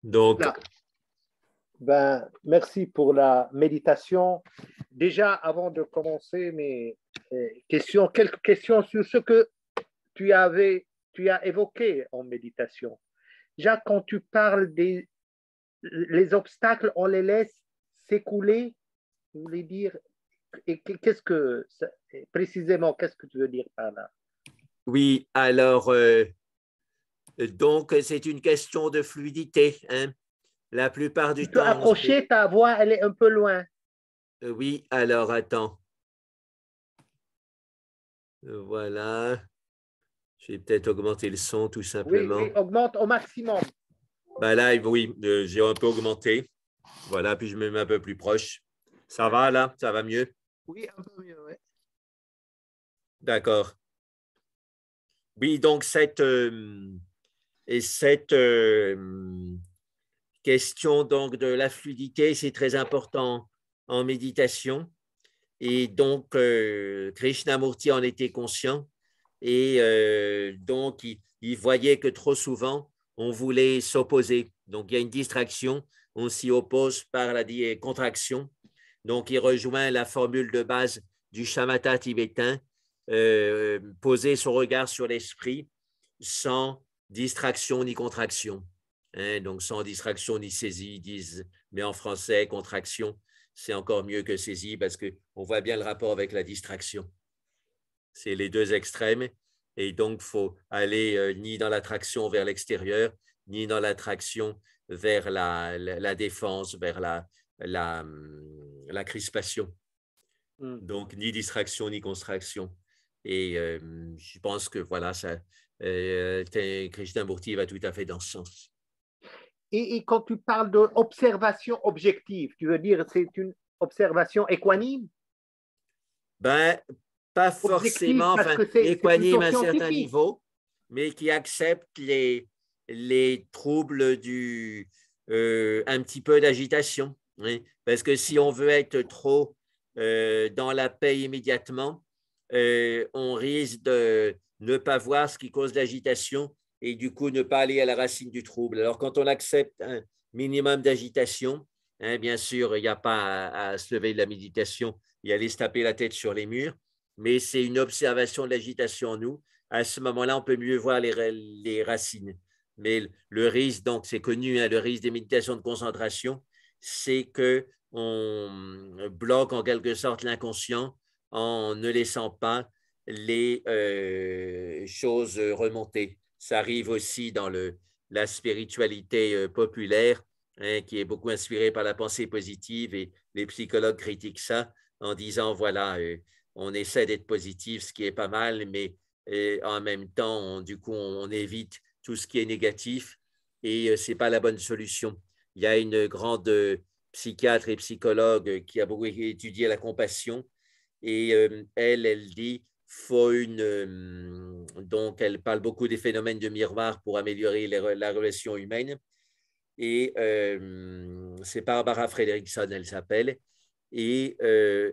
Donc, Là. Ben, merci pour la méditation. Déjà, avant de commencer mes questions, quelques questions sur ce que tu as évoqué en méditation. Déjà, quand tu parles des les obstacles, on les laisse s'écouler. Vous voulez dire, et qu'est-ce que, précisément, qu'est-ce que tu veux dire par là? oui, alors, donc c'est une question de fluidité, hein. La plupart Tu du peux temps, approcher ta voix, elle est un peu loin. oui, alors attends. Voilà. Je vais peut-être augmenter le son tout Oui, simplement. oui, augmente au maximum. Ben là, oui, j'ai un peu augmenté. Voilà, puis je me mets un peu plus proche. Ça va là? Ça va mieux? Oui, un peu mieux, oui. D'accord. Oui, donc cette question donc de la fluidité, c'est très important en méditation. Et donc, Krishnamurti en était conscient. Et donc, il voyait que trop souvent, on voulait s'opposer. Donc, il y a une distraction, on s'y oppose par la contraction. Donc, il rejoint la formule de base du shamatha tibétain, poser son regard sur l'esprit sans distraction ni contraction. Hein, donc, sans distraction ni saisie, disent, mais en français, contraction, c'est encore mieux que saisie parce qu'on voit bien le rapport avec la distraction. C'est les deux extrêmes. Et donc, il faut aller ni dans l'attraction vers l'extérieur, ni dans l'attraction vers la défense, vers la crispation. Donc, ni distraction, ni contraction. Et je pense que voilà, Krishnamurti va tout à fait dans ce sens. Et quand tu parles d'observation objective, tu veux dire c'est une observation équanime? Ben, pas Objective forcément, parce enfin, que c'est équanime plutôt à un certain scientifique. niveau, mais qui accepte les troubles un petit peu d'agitation. Hein. Parce que si on veut être trop dans la paix immédiatement, on risque de ne pas voir ce qui cause l'agitation et du coup ne pas aller à la racine du trouble. Alors quand on accepte un minimum d'agitation, hein, bien sûr, il n'y a pas à se lever de la méditation et aller se taper la tête sur les murs, mais c'est une observation de l'agitation en nous. À ce moment-là, on peut mieux voir les racines. Mais le risque, donc c'est connu, hein, le risque des méditations de concentration, c'est qu'on bloque en quelque sorte l'inconscient en ne laissant pas les choses remonter. Ça arrive aussi dans la spiritualité populaire, hein, qui est beaucoup inspirée par la pensée positive, et les psychologues critiquent ça en disant, voilà, on essaie d'être positif, ce qui est pas mal, mais en même temps, du coup, on évite tout ce qui est négatif et ce n'est pas la bonne solution. Il y a une grande psychiatre et psychologue qui a beaucoup étudié la compassion et elle dit faut donc elle parle beaucoup des phénomènes de miroir pour améliorer la relation humaine et c'est Barbara Fredrickson, elle s'appelle, et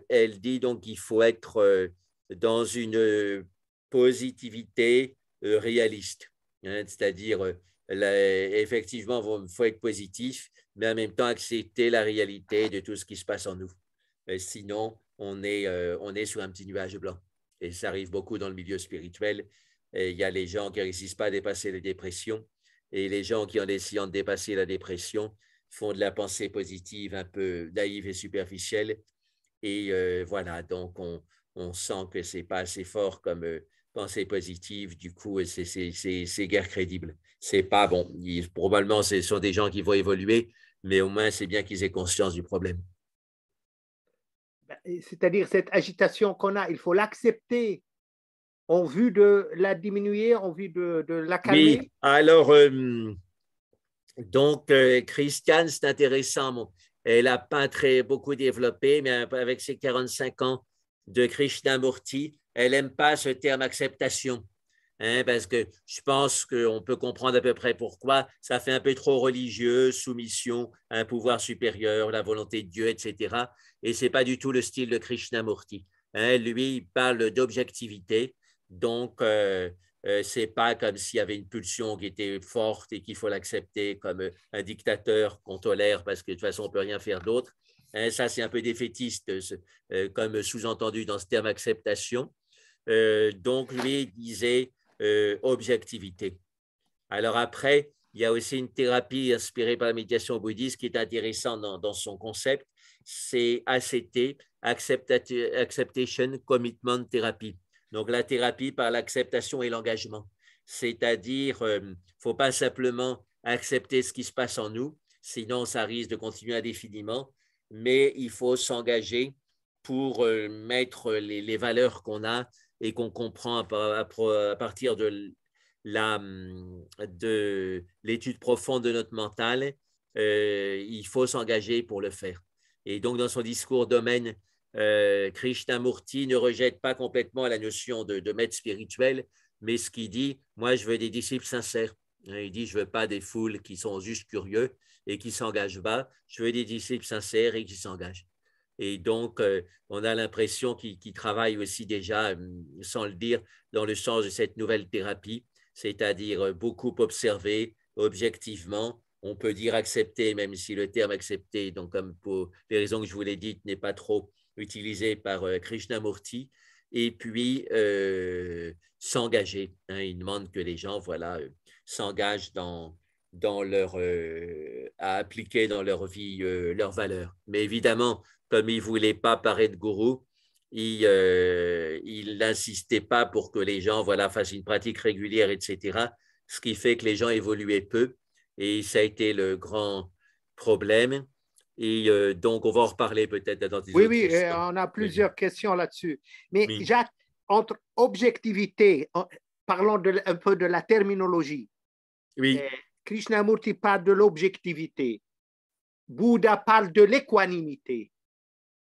elle dit donc qu'il faut être dans une positivité réaliste, hein, c'est-à-dire effectivement, il faut être positif, mais en même temps accepter la réalité de tout ce qui se passe en nous. Sinon, on est sur un petit nuage blanc. Et ça arrive beaucoup dans le milieu spirituel. Et il y a les gens qui ne réussissent pas à dépasser les dépressions. Et les gens qui, en essayant de dépasser la dépression, font de la pensée positive un peu naïve et superficielle. Et voilà, donc on sent que ce n'est pas assez fort comme pensée positive. Du coup, c'est guère crédible. C'est pas bon. Probablement, ce sont des gens qui vont évoluer, mais au moins, c'est bien qu'ils aient conscience du problème. C'est-à-dire cette agitation qu'on a, il faut l'accepter en vue de la diminuer, en vue de la calmer. Oui, alors, donc, Christiane, c'est intéressant. Elle n'a pas beaucoup développé, mais avec ses 45 ans de Krishnamurti, elle n'aime pas ce terme acceptation. Hein, parce que je pense qu'on peut comprendre à peu près pourquoi. Ça fait un peu trop religieux, soumission à un pouvoir supérieur, la volonté de Dieu, etc. Et ce n'est pas du tout le style de Krishnamurti. Hein, lui, il parle d'objectivité. Donc, Ce n'est pas comme s'il y avait une pulsion qui était forte et qu'il faut l'accepter comme un dictateur qu'on tolère parce que de toute façon, on ne peut rien faire d'autre. Hein, ça, c'est un peu défaitiste, comme sous-entendu dans ce terme acceptation. Donc, lui disait objectivité. Alors après, il y a aussi une thérapie inspirée par la méditation bouddhiste qui est intéressante dans son concept, c'est ACT, Acceptation Commitment Therapy. Donc la thérapie par l'acceptation et l'engagement. C'est-à-dire, il ne faut pas simplement accepter ce qui se passe en nous, sinon ça risque de continuer indéfiniment, mais il faut s'engager pour mettre les valeurs qu'on a et qu'on comprend à partir de l'étude profonde de notre mental, il faut s'engager pour le faire. Et donc, dans son discours domaine, Krishnamurti ne rejette pas complètement la notion de maître spirituel, mais ce qu'il dit, moi, je veux des disciples sincères. Il dit, je ne veux pas des foules qui sont juste curieux et qui ne s'engagent pas. Je veux des disciples sincères et qui s'engagent. Et donc, on a l'impression qu'il travaille aussi déjà, sans le dire, dans le sens de cette nouvelle thérapie, c'est-à-dire beaucoup observer objectivement. On peut dire accepter, même si le terme accepter, donc comme pour les raisons que je vous l'ai dites, n'est pas trop utilisé par Krishnamurti. Et puis, s'engager. Hein, il demande que les gens s'engagent à appliquer dans leur vie leurs valeurs. Mais évidemment, comme il ne voulait pas paraître gourou, il n'insistait pas pour que les gens fassent une pratique régulière, etc. Ce qui fait que les gens évoluaient peu. Et ça a été le grand problème. Et donc, on va en reparler peut-être dans des autres questions. On a plusieurs questions là-dessus. Mais oui. Jacques, entre objectivité, parlons un peu de la terminologie. Oui. Krishnamurti parle de l'objectivité. Bouddha parle de l'équanimité.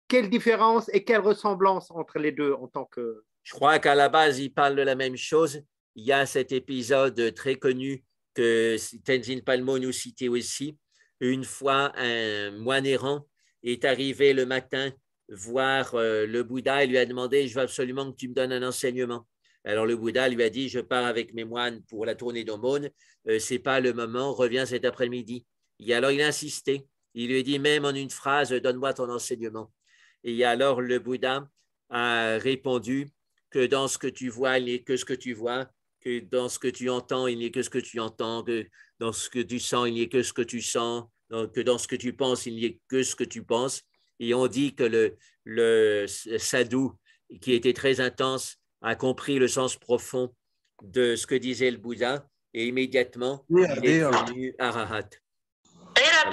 Quelle différence et quelle ressemblance entre les deux en tant que… Je crois qu'à la base, ils parlent de la même chose. Il y a cet épisode très connu que Tenzin Palmo nous citait aussi. Une fois, un moine errant est arrivé le matin voir le Bouddha et lui a demandé « Je veux absolument que tu me donnes un enseignement ». Alors le Bouddha lui a dit « Je pars avec mes moines pour la tournée d'aumône, ce n'est pas le moment, reviens cet après-midi ». Et alors il a insisté. Il lui a dit même en une phrase « Donne-moi ton enseignement ». Et alors le Bouddha a répondu que dans ce que tu vois, il n'y a que ce que tu vois, que dans ce que tu entends, il n'y a que ce que tu entends, que dans ce que tu sens, il n'y a que ce que tu sens, que dans ce que tu penses, il n'y a que ce que tu penses. Et on dit que le sadhu, qui était très intense, a compris le sens profond de ce que disait le Bouddha et immédiatement, il est devenu arahat. Voilà.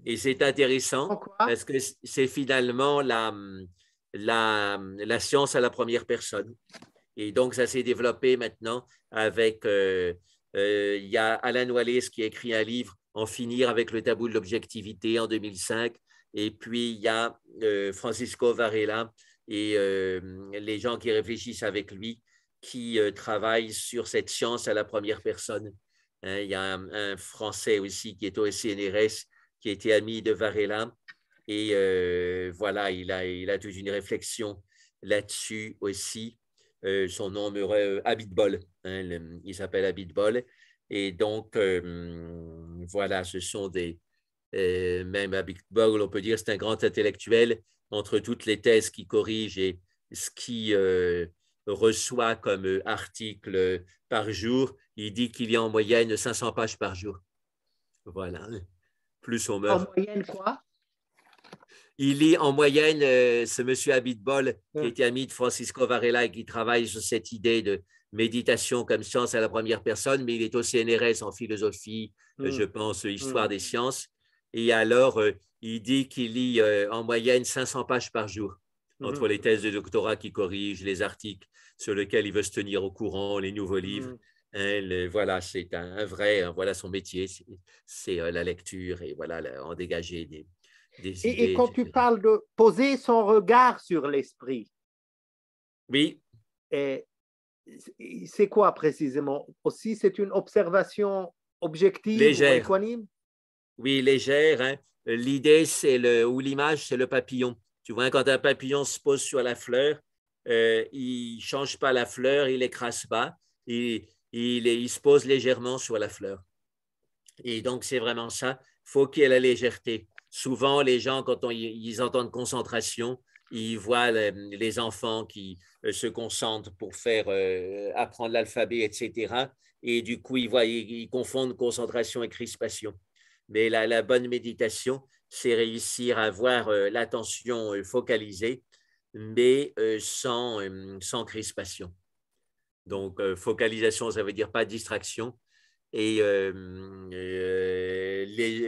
Et c'est intéressant parce que c'est finalement la science à la première personne. Et donc, ça s'est développé maintenant avec, il y a Alan Wallace qui a écrit un livre, En finir avec le tabou de l'objectivité en 2005. Et puis, il y a Francisco Varela et les gens qui réfléchissent avec lui qui travaillent sur cette science à la première personne. Hein, il y a un Français aussi qui est au CNRS, qui était ami de Varela. Et il a toute une réflexion là-dessus aussi. Son nom Abitbol. Hein, il s'appelle Abitbol. Et donc, ce sont même Abitbol, on peut dire, c'est un grand intellectuel entre toutes les thèses qu'il corrige et ce qu'il reçoit comme article par jour. Il dit qu'il y a en moyenne 500 pages par jour. Voilà. Plus on meurt. En moyenne, quoi? Il lit en moyenne, ce monsieur Abitbol, qui était ami de Francisco Varela et qui travaille sur cette idée de méditation comme science à la première personne, mais il est au CNRS en philosophie, je pense, histoire des sciences. Et alors, il dit qu'il lit en moyenne 500 pages par jour, entre les thèses de doctorat qu'il corrige, les articles sur lesquels il veut se tenir au courant, les nouveaux livres. Voilà, c'est un vrai, voilà son métier, c'est la lecture et en dégager des idées. Et quand tu parles de poser son regard sur l'esprit, oui. C'est quoi précisément? Aussi, c'est une observation objective légère. Ou équanime? Oui, légère. Hein. L'idée, ou l'image, c'est le papillon. Tu vois, quand un papillon se pose sur la fleur, il ne change pas la fleur, il n'écrase pas. il se pose légèrement sur la fleur. Et donc, c'est vraiment ça. Il faut qu'il y ait la légèreté. Souvent, les gens, quand ils entendent concentration, ils voient les enfants qui se concentrent pour faire apprendre l'alphabet, etc. Et du coup, ils confondent concentration et crispation. Mais la bonne méditation, c'est réussir à avoir l'attention focalisée, mais sans crispation. Donc, focalisation, ça veut dire pas de distraction. Et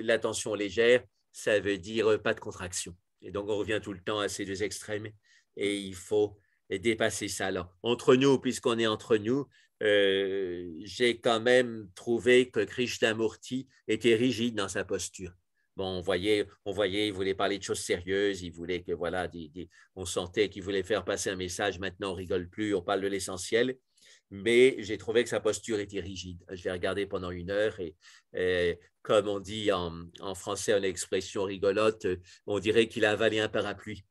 l'attention légère, ça veut dire pas de contraction. Et donc, on revient tout le temps à ces deux extrêmes et il faut dépasser ça. Alors, entre nous, puisqu'on est entre nous, j'ai quand même trouvé que Krishnamurti était rigide dans sa posture. Bon, on voyait, il voulait parler de choses sérieuses, il voulait que, voilà, on sentait qu'il voulait faire passer un message. Maintenant, on rigole plus, on parle de l'essentiel. Mais j'ai trouvé que sa posture était rigide. Je l'ai regardé pendant 1 heure et comme on dit en français, une expression rigolote, on dirait qu'il a avalé un parapluie.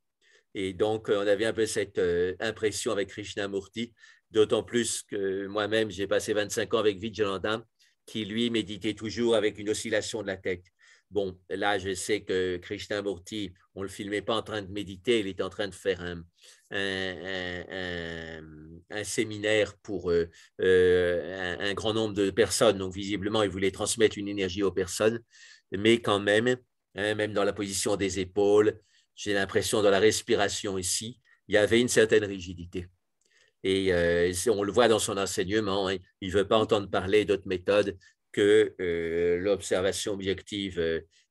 Et donc, on avait un peu cette impression avec Krishnamurti, d'autant plus que moi-même, j'ai passé 25 ans avec Vijayananda, qui lui méditait toujours avec une oscillation de la tête. Bon, là, je sais que Krishnamurti, on ne le filmait pas en train de méditer, il était en train de faire un séminaire pour un grand nombre de personnes. Donc, visiblement, il voulait transmettre une énergie aux personnes, mais quand même, même dans la position des épaules, j'ai l'impression dans la respiration ici, il y avait une certaine rigidité. Et on le voit dans son enseignement, hein, il ne veut pas entendre parler d'autres méthodes que l'observation objective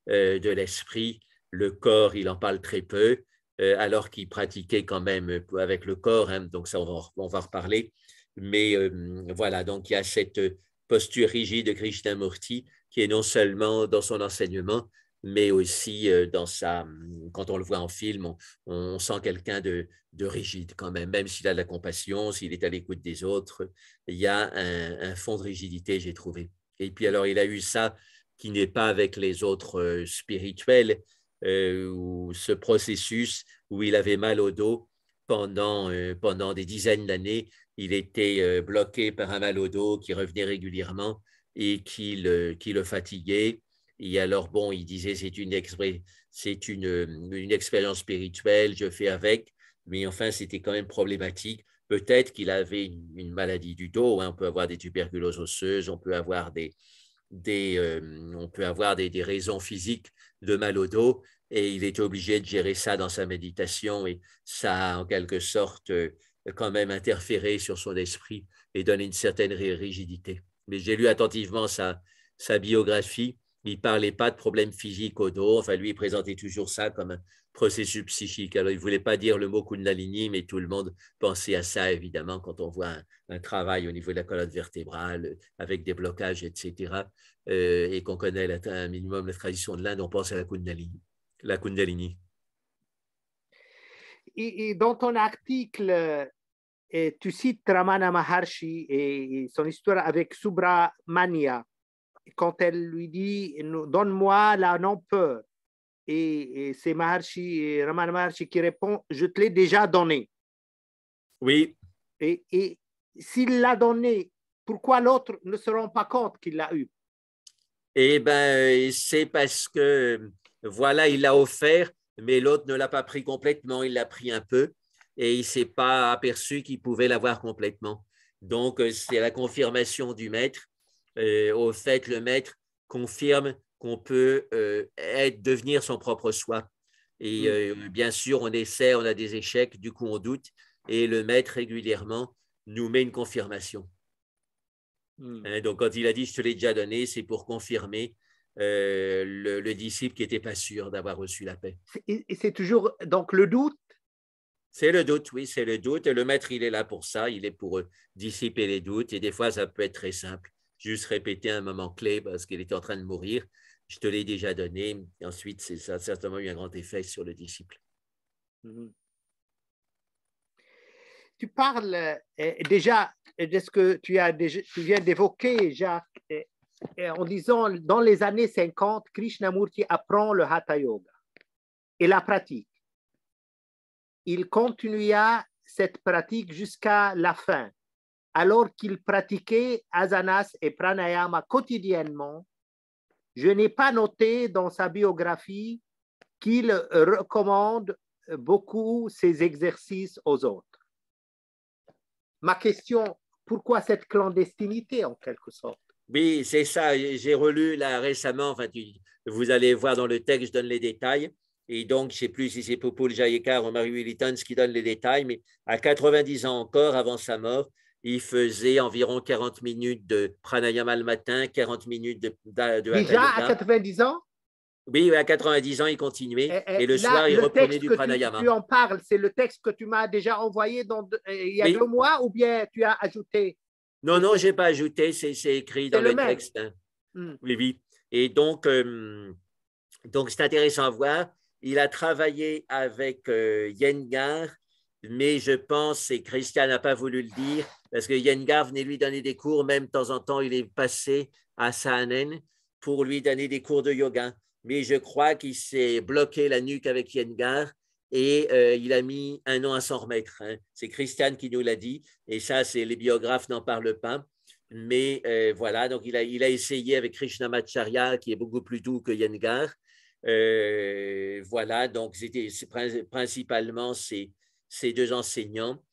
de l'esprit. Le corps, il en parle très peu, alors qu'il pratiquait quand même avec le corps, hein, donc ça, on va reparler. Mais voilà, donc il y a cette posture rigide de Krishnamurti qui est non seulement dans son enseignement, mais aussi quand on le voit en film, on sent quelqu'un de rigide quand même s'il a de la compassion, s'il est à l'écoute des autres, il y a un fond de rigidité, j'ai trouvé. Et puis alors, il a eu ça qui n'est pas avec les autres spirituels, ou ce processus où il avait mal au dos pendant des dizaines d'années, il était bloqué par un mal au dos qui revenait régulièrement et qui le fatiguait. Et alors, bon, il disait, c'est une expérience spirituelle, je fais avec, mais enfin, c'était quand même problématique. Peut-être qu'il avait une maladie du dos, hein. On peut avoir des tuberculoses osseuses, on peut avoir des raisons physiques de mal au dos, et il était obligé de gérer ça dans sa méditation, et ça a en quelque sorte quand même interféré sur son esprit et donné une certaine rigidité. Mais j'ai lu attentivement sa biographie. Il ne parlait pas de problèmes physiques au dos. Enfin, lui, il présentait toujours ça comme un processus psychique. Alors, il ne voulait pas dire le mot Kundalini, mais tout le monde pensait à ça, évidemment, quand on voit un travail au niveau de la colonne vertébrale avec des blocages, etc., et qu'on connaît un minimum la tradition de l'Inde, on pense à la Kundalini. La Kundalini. Et dans ton article, tu cites Ramana Maharshi et son histoire avec Subramania, quand elle lui dit « Donne-moi la non-peur ». Et c'est Ramana Maharshi qui répond « Je te l'ai déjà donné ». Oui. Et s'il l'a donné, pourquoi l'autre ne se rend pas compte qu'il l'a eu? Eh bien, c'est parce que, voilà, il l'a offert, mais l'autre ne l'a pas pris complètement, il l'a pris un peu, et il ne s'est pas aperçu qu'il pouvait l'avoir complètement. Donc, c'est la confirmation du maître. Au fait, le maître confirme qu'on peut devenir son propre soi. Et bien sûr, on essaie, on a des échecs, du coup, on doute, et le maître régulièrement nous met une confirmation. Donc, quand il a dit « je te l'ai déjà donné », c'est pour confirmer le disciple qui n'était pas sûr d'avoir reçu la paix. Et c'est toujours donc le doute? C'est le doute, oui, c'est le doute. Et le maître, il est là pour ça, il est pour dissiper les doutes. Et des fois, ça peut être très simple. Juste répéter un moment clé parce qu'il était en train de mourir. Je te l'ai déjà donné. Et ensuite, ça a certainement eu un grand effet sur le disciple. Tu parles déjà de ce que tu viens d'évoquer, Jacques, en disant dans les années 50, Krishnamurti apprend le Hatha Yoga et la pratique. Il continua cette pratique jusqu'à la fin. alors qu'il pratiquait asanas et pranayama quotidiennement. Je n'ai pas noté dans sa biographie qu'il recommande beaucoup ces exercices aux autres. Ma question, pourquoi cette clandestinité en quelque sorte? Oui, c'est ça. J'ai relu là récemment, enfin, vous allez voir dans le texte, je donne les détails. Et donc, je ne sais plus si c'est Popul Jayekar ou Marie Tans qui donne les détails, mais à 90 ans encore, avant sa mort, il faisait environ 40 minutes de pranayama le matin, 40 minutes de hatha Déjà à yoga. 90 ans? Oui, à 90 ans, il continuait. Et le Là, soir, il le reprenait texte du que pranayama. tu en parles, c'est le texte que tu m'as déjà envoyé il y a Oui. 2 mois ou bien tu as ajouté? Non, non, je n'ai pas ajouté, c'est écrit dans C'est le le même. texte. Oui, oui. Et donc c'est intéressant à voir. Il a travaillé avec Iyengar, mais je pense, et Christian n'a pas voulu le dire, parce que Iyengar venait lui donner des cours, même de temps en temps, il est passé à Saanen pour lui donner des cours de yoga. Mais je crois qu'il s'est bloqué la nuque avec Iyengar et il a mis 1 an à s'en remettre. Hein. C'est Christian qui nous l'a dit, et ça, les biographes n'en parlent pas. Mais voilà, donc il a essayé avec Krishnamacharya, qui est beaucoup plus doux que Iyengar. Voilà, donc c'était principalement ces 2 enseignants.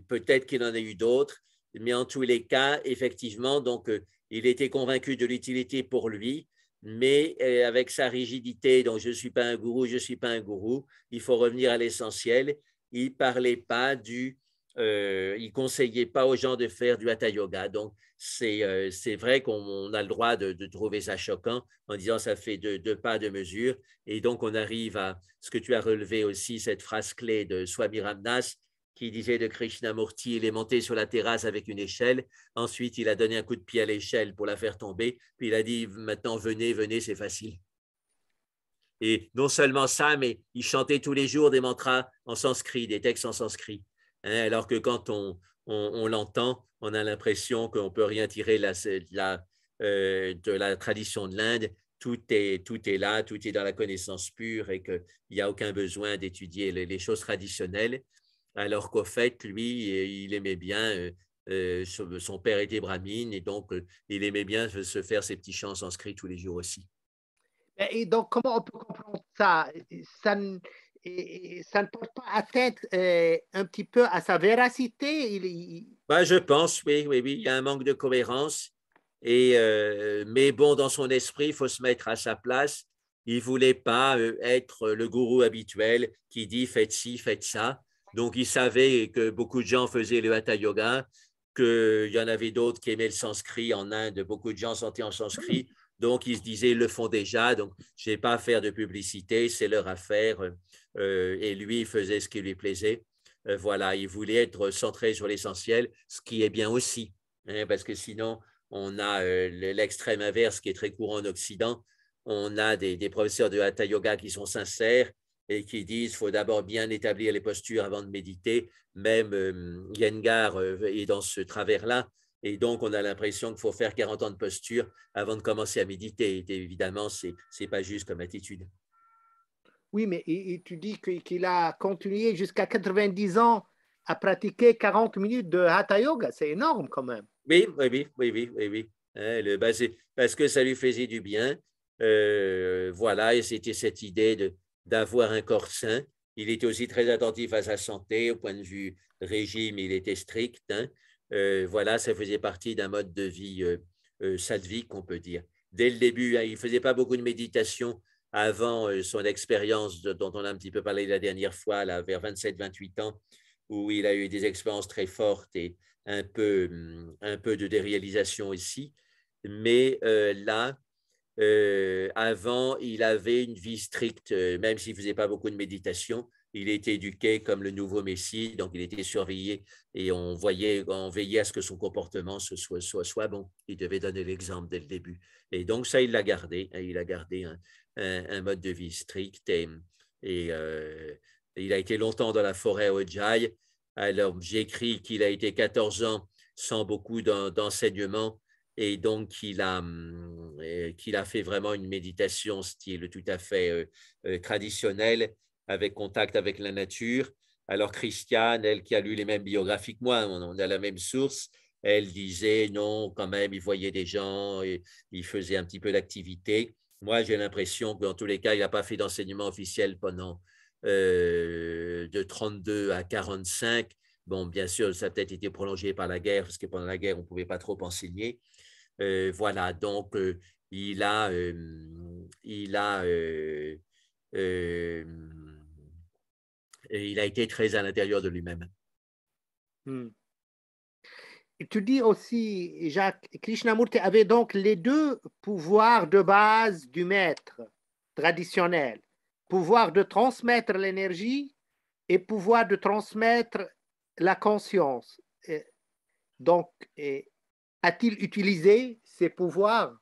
Peut-être qu'il en a eu d'autres, mais en tous les cas, effectivement, donc il était convaincu de l'utilité pour lui, mais avec sa rigidité, donc je ne suis pas un gourou, je ne suis pas un gourou, il faut revenir à l'essentiel. Il ne parlait pas il ne conseillait pas aux gens de faire du hatha yoga. Donc, c'est vrai qu'on a le droit de trouver ça choquant en disant ça fait 2 pas de mesure. Et donc, on arrive à ce que tu as relevé aussi, cette phrase clé de Swami Ramdas qui disait de Krishnamurti, il est monté sur la terrasse avec une échelle. Ensuite, il a donné un coup de pied à l'échelle pour la faire tomber. Puis il a dit, maintenant, venez, venez, c'est facile. Et non seulement ça, mais il chantait tous les jours des mantras en sanskrit, des textes en sanskrit. Hein, alors que quand on l'entend, on a l'impression qu'on ne peut rien tirer de la tradition de l'Inde. Tout est là, tout est dans la connaissance pure et qu'il n'y a aucun besoin d'étudier les choses traditionnelles. Alors qu'au fait, lui, il aimait bien, son père était brahmine et donc il aimait bien se faire ses petits chants en sanskrit tous les jours aussi. Et donc, comment on peut comprendre ça? Ça ne porte pas atteinte un petit peu à sa véracité? Ben, je pense, oui, oui, oui, il y a un manque de cohérence. Mais bon, dans son esprit, il faut se mettre à sa place. Il ne voulait pas être le gourou habituel qui dit faites ci, faites ça. Donc, il savait que beaucoup de gens faisaient le hatha yoga, qu'il y en avait d'autres qui aimaient le sanskrit en Inde. Beaucoup de gens sentaient en sanskrit. Donc, ils se disaient, ils le font déjà. Donc, je n'ai pas à faire de publicité, c'est leur affaire. Et lui, il faisait ce qui lui plaisait. Voilà, il voulait être centré sur l'essentiel, ce qui est bien aussi, hein, parce que sinon, on a l'extrême inverse qui est très courant en Occident. On a des professeurs de hatha yoga qui sont sincères et qui disent qu'il faut d'abord bien établir les postures avant de méditer. Même Iyengar est dans ce travers-là. Et donc, on a l'impression qu'il faut faire 40 ans de posture avant de commencer à méditer. Et évidemment, ce n'est pas juste comme attitude. Oui, mais tu dis qu'il a continué jusqu'à 90 ans à pratiquer 40 minutes de hatha yoga. C'est énorme quand même. Oui, oui, oui, oui, oui, oui, oui. Hein, parce que ça lui faisait du bien. Voilà, et c'était cette idée d'avoir un corps sain. Il était aussi très attentif à sa santé, au point de vue régime, il était strict. Hein. Voilà, ça faisait partie d'un mode de vie sattvique, on peut dire. Dès le début, hein, il ne faisait pas beaucoup de méditation avant son expérience dont on a un petit peu parlé la dernière fois, là, vers 27-28 ans, où il a eu des expériences très fortes et un peu de déréalisation ici. Mais là, avant, il avait une vie stricte, même s'il ne faisait pas beaucoup de méditation. Il était éduqué comme le nouveau Messie, donc il était surveillé et on veillait à ce que son comportement soit bon. Il devait donner l'exemple dès le début. Et donc ça, il l'a gardé. Hein, il a gardé un mode de vie strict et il a été longtemps dans la forêt au Ujjayi. Alors, j'écris qu'il a été 14 ans sans beaucoup d'enseignement et donc qu'il a fait vraiment une méditation style tout à fait traditionnel avec contact avec la nature. Alors Christiane, elle qui a lu les mêmes biographies que moi, on a la même source, elle disait non, quand même, il voyait des gens, et il faisait un petit peu d'activité. Moi, j'ai l'impression que dans tous les cas, il n'a pas fait d'enseignement officiel pendant de 32 à 45. Bon, bien sûr, ça a peut-être été prolongé par la guerre, parce que pendant la guerre, on ne pouvait pas trop enseigner. Voilà, donc il a, euh, il a été très à l'intérieur de lui-même. Et tu dis aussi, Jacques, Krishnamurti avait donc les deux pouvoirs de base du maître traditionnel, pouvoir de transmettre l'énergie et pouvoir de transmettre la conscience. Donc, a-t-il utilisé ces pouvoirs?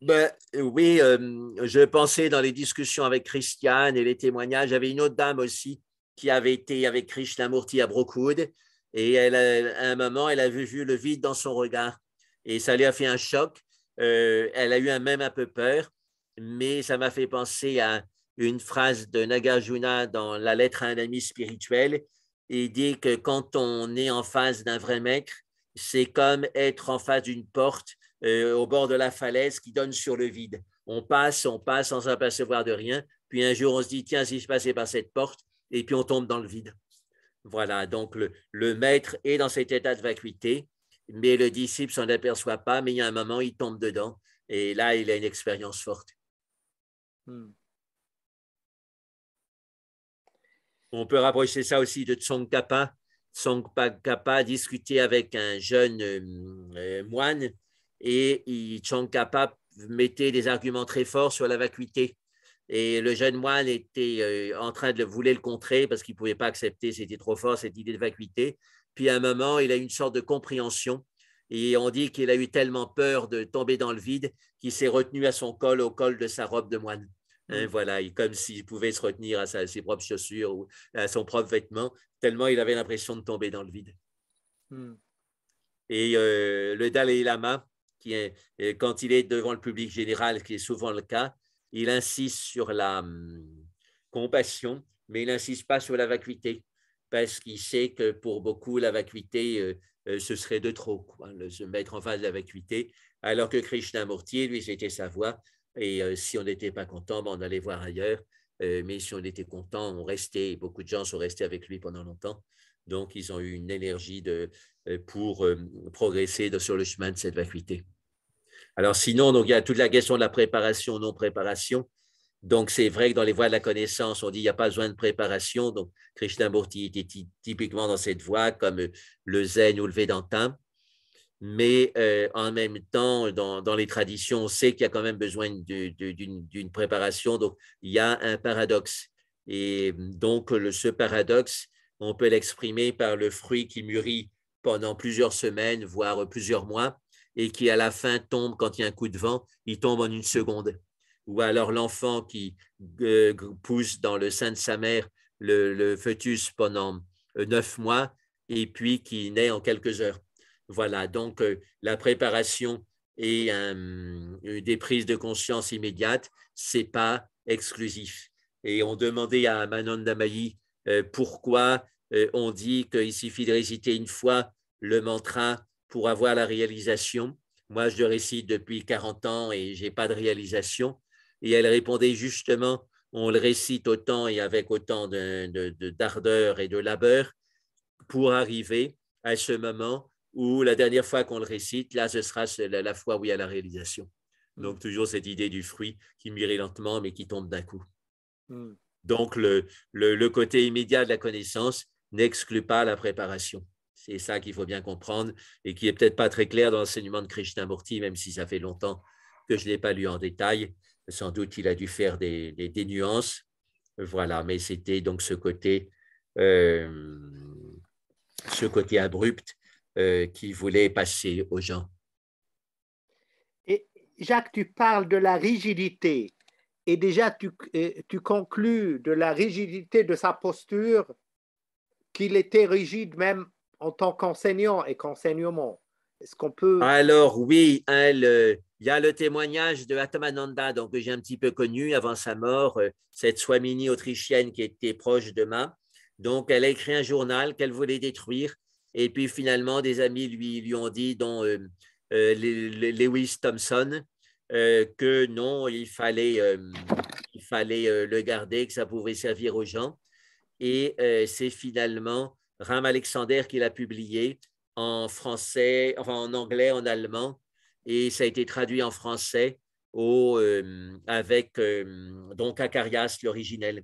Ben, oui, je pensais dans les discussions avec Christiane et les témoignages, il y avait une autre dame aussi qui avait été avec Krishnamurti à Brookwood et elle, à un moment, elle avait vu le vide dans son regard et ça lui a fait un choc. Elle a eu même un peu peur, mais ça m'a fait penser à une phrase de Nagarjuna dans la lettre à un ami spirituel. Il dit que quand on est en face d'un vrai maître, c'est comme être en face d'une porte au bord de la falaise qui donne sur le vide. On passe sans s'apercevoir de rien, puis un jour on se dit, tiens, si je passais par cette porte, et puis on tombe dans le vide. Voilà, donc le maître est dans cet état de vacuité, mais le disciple s'en aperçoit pas, mais il y a un moment, il tombe dedans, et là, il a une expérience forte. On peut rapprocher ça aussi de Tsongkhapa. Tsongkhapa discutait avec un jeune moine et Tsongkhapa mettait des arguments très forts sur la vacuité. Et le jeune moine était en train de vouloir le contrer parce qu'il ne pouvait pas accepter, c'était trop fort cette idée de vacuité. Puis à un moment, il a eu une sorte de compréhension et on dit qu'il a eu tellement peur de tomber dans le vide qu'il s'est retenu à son col, au col de sa robe de moine. Hein, voilà, comme s'il pouvait se retenir à ses propres chaussures ou à son propre vêtement, tellement il avait l'impression de tomber dans le vide. Et le Dalai Lama, quand il est devant le public général, ce qui est souvent le cas, il insiste sur la compassion, mais il n'insiste pas sur la vacuité, parce qu'il sait que pour beaucoup, la vacuité, ce serait de trop, quoi, se mettre en face de la vacuité, alors que Krishnamurti, lui, c'était sa voie, et si on n'était pas content, on allait voir ailleurs, mais si on était content, on restait, beaucoup de gens sont restés avec lui pendant longtemps, donc ils ont eu une énergie pour progresser sur le chemin de cette vacuité. Alors sinon, donc, il y a toute la question de la préparation, non-préparation. Donc, c'est vrai que dans les voies de la connaissance, on dit qu'il n'y a pas besoin de préparation. Donc, Krishnamurti était typiquement dans cette voie, comme le Zen ou le Vedanta. Mais en même temps, dans les traditions, on sait qu'il y a quand même besoin d'une préparation. Donc, il y a un paradoxe. Et donc, ce paradoxe, on peut l'exprimer par le fruit qui mûrit pendant plusieurs semaines, voire plusieurs mois, et qui à la fin tombe quand il y a un coup de vent, il tombe en une seconde. Ou alors l'enfant qui pousse dans le sein de sa mère le fœtus pendant 9 mois et puis qui naît en quelques heures. Voilà, donc la préparation et des prises de conscience immédiates, ce n'est pas exclusif. Et on demandait à Mananda Mayi pourquoi on dit qu'il suffit de réciter une fois le mantra pour avoir la réalisation. Moi, je le récite depuis 40 ans et je n'ai pas de réalisation. Et elle répondait justement, on le récite autant et avec autant d'ardeur et de labeur pour arriver à ce moment où la dernière fois qu'on le récite, là, ce sera la fois où il y a la réalisation. Donc, toujours cette idée du fruit qui mûrit lentement, mais qui tombe d'un coup. Donc, le côté immédiat de la connaissance n'exclut pas la préparation. C'est ça qu'il faut bien comprendre et qui n'est peut-être pas très clair dans l'enseignement de Krishnamurti, même si ça fait longtemps que je ne l'ai pas lu en détail. Sans doute, il a dû faire des nuances. Voilà, mais c'était donc ce côté abrupt qui voulait passer aux gens. Et Jacques, tu parles de la rigidité et déjà tu conclus de la rigidité de sa posture, qu'il était rigide même en tant qu'enseignant et qu'enseignement. Est-ce qu'on peut… Alors oui, il y a le témoignage de Atmananda, donc que j'ai un petit peu connu avant sa mort, cette Swamini autrichienne qui était proche de Ma. Donc, elle a écrit un journal qu'elle voulait détruire. Et puis, finalement, des amis lui ont dit, dont Lewis Thompson, que non, il fallait le garder, que ça pouvait servir aux gens. Et c'est finalement Ram Alexander qui l'a publié en français, enfin en anglais, en allemand, et ça a été traduit en français avec donc Acarias, l'originel.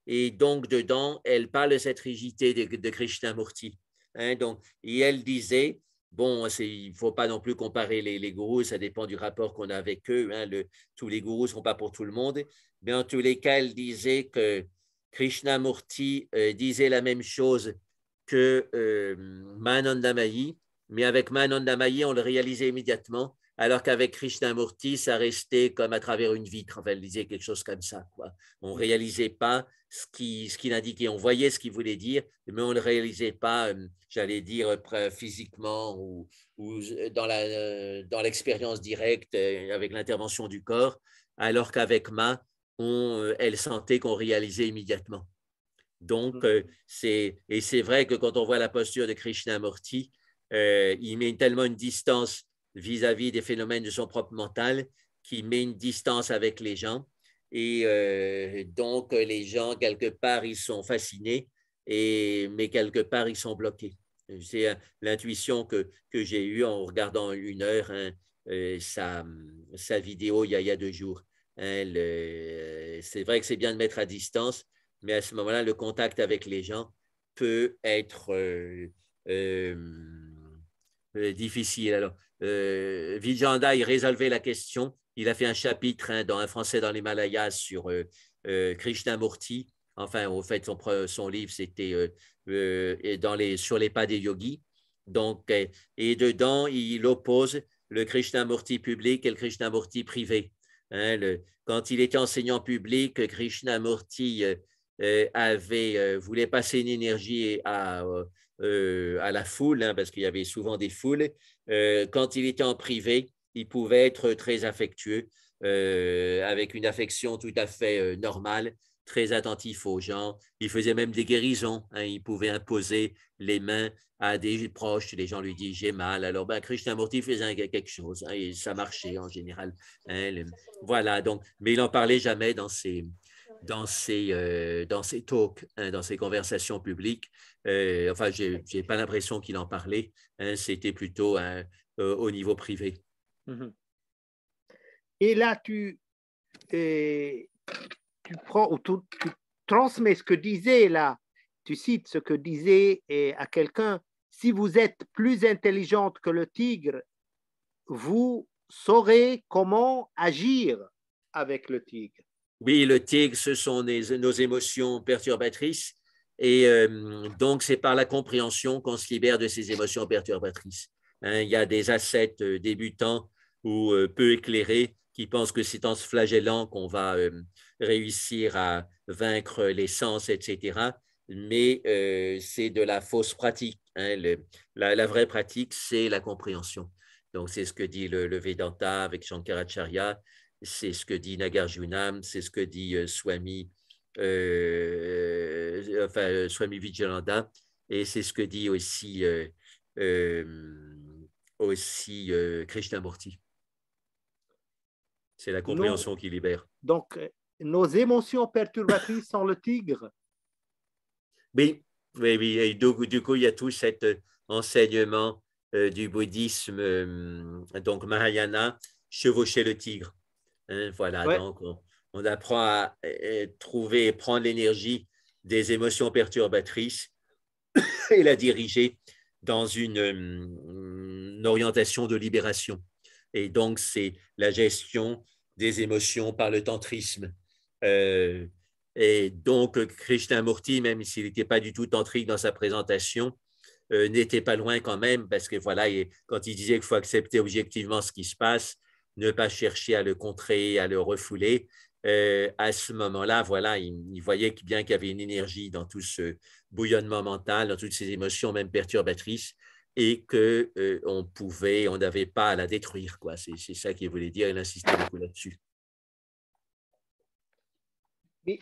Et donc, dedans, elle parle de cette rigidité de Krishnamurti. Hein, donc, et elle disait, bon, il ne faut pas non plus comparer les gourous, ça dépend du rapport qu'on a avec eux. Hein, tous les gourous ne sont pas pour tout le monde. Mais en tous les cas, elle disait que Krishnamurti disait la même chose que Mahanandamayi, mais avec Mahanandamayi, on le réalisait immédiatement, alors qu'avec Krishnamurti, ça restait comme à travers une vitre. Enfin, elle disait quelque chose comme ça, quoi. On ne réalisait pas ce qu'il indiquait. On voyait ce qu'il voulait dire, mais on ne le réalisait pas, j'allais dire, physiquement ou dans l'expérience directe avec l'intervention du corps, alors qu'avec Ma, elle sentait qu'on réalisait immédiatement. Donc, c'est vrai que quand on voit la posture de Krishnamurti, il met tellement une distance vis-à-vis des phénomènes de son propre mental qu'il met une distance avec les gens. Et donc, les gens, quelque part, ils sont fascinés, mais quelque part, ils sont bloqués. C'est l'intuition que j'ai eue en regardant 1 heure sa vidéo il y a 2 jours. Hein, c'est vrai que c'est bien de mettre à distance, mais à ce moment-là, le contact avec les gens peut être difficile. Alors, Vijayanda, il résolvait la question. Il a fait un chapitre dans Un Français dans l'Himalaya sur Krishnamurti. Enfin, au fait, son livre, c'était sur les pas des yogis. Donc, et dedans, il oppose le Krishnamurti public et le Krishnamurti privé. Hein, quand il était enseignant public, Krishnamurti voulait passer une énergie à la foule, hein, parce qu'il y avait souvent des foules. Quand il était en privé, il pouvait être très affectueux, avec une affection tout à fait normale, très attentif aux gens. Il faisait même des guérisons. Hein, il pouvait imposer les mains à des proches. Les gens lui disent j'ai mal. Alors, Krishnamurti faisait quelque chose, hein, et ça marchait en général. Hein, voilà, donc, mais il n'en parlait jamais dans ses talks, hein, dans ses conversations publiques. Enfin, je n'ai pas l'impression qu'il en parlait. Hein, c'était plutôt au niveau privé. Et là, tu prends ou tu transmets ce que disait là, tu cites ce que disait à quelqu'un, si vous êtes plus intelligente que le tigre, vous saurez comment agir avec le tigre. Oui, le tigre, ce sont nos émotions perturbatrices. Et donc, c'est par la compréhension qu'on se libère de ces émotions perturbatrices. Hein, il y a des ascètes débutants ou peu éclairés qui pensent que c'est en se flagellant qu'on va réussir à vaincre les sens, etc. Mais c'est de la fausse pratique. Hein. La vraie pratique, c'est la compréhension. Donc, c'est ce que dit le Vedanta avec Shankaracharya. C'est ce que dit Nagarjuna, c'est ce que dit Swami Vijayananda, et c'est ce que dit aussi Krishnamurti. C'est la compréhension qui libère. Donc, nos émotions perturbatrices sont le tigre. Oui. Et du coup, il y a tout cet enseignement du bouddhisme, donc Mahayana, chevaucher le tigre. Hein, voilà, ouais. Donc on apprend à trouver et prendre l'énergie des émotions perturbatrices et la diriger dans une orientation de libération. Et donc, c'est la gestion des émotions par le tantrisme. Et donc, Krishnamurti, même s'il n'était pas du tout tantrique dans sa présentation, n'était pas loin quand même, parce que voilà, quand il disait qu'il faut accepter objectivement ce qui se passe, ne pas chercher à le contrer, à le refouler, à ce moment-là, voilà, il voyait bien qu'il y avait une énergie dans tout ce bouillonnement mental, dans toutes ces émotions, même perturbatrices, et on n'avait pas à la détruire, quoi. C'est ça qu'il voulait dire, il insistait beaucoup là-dessus. Et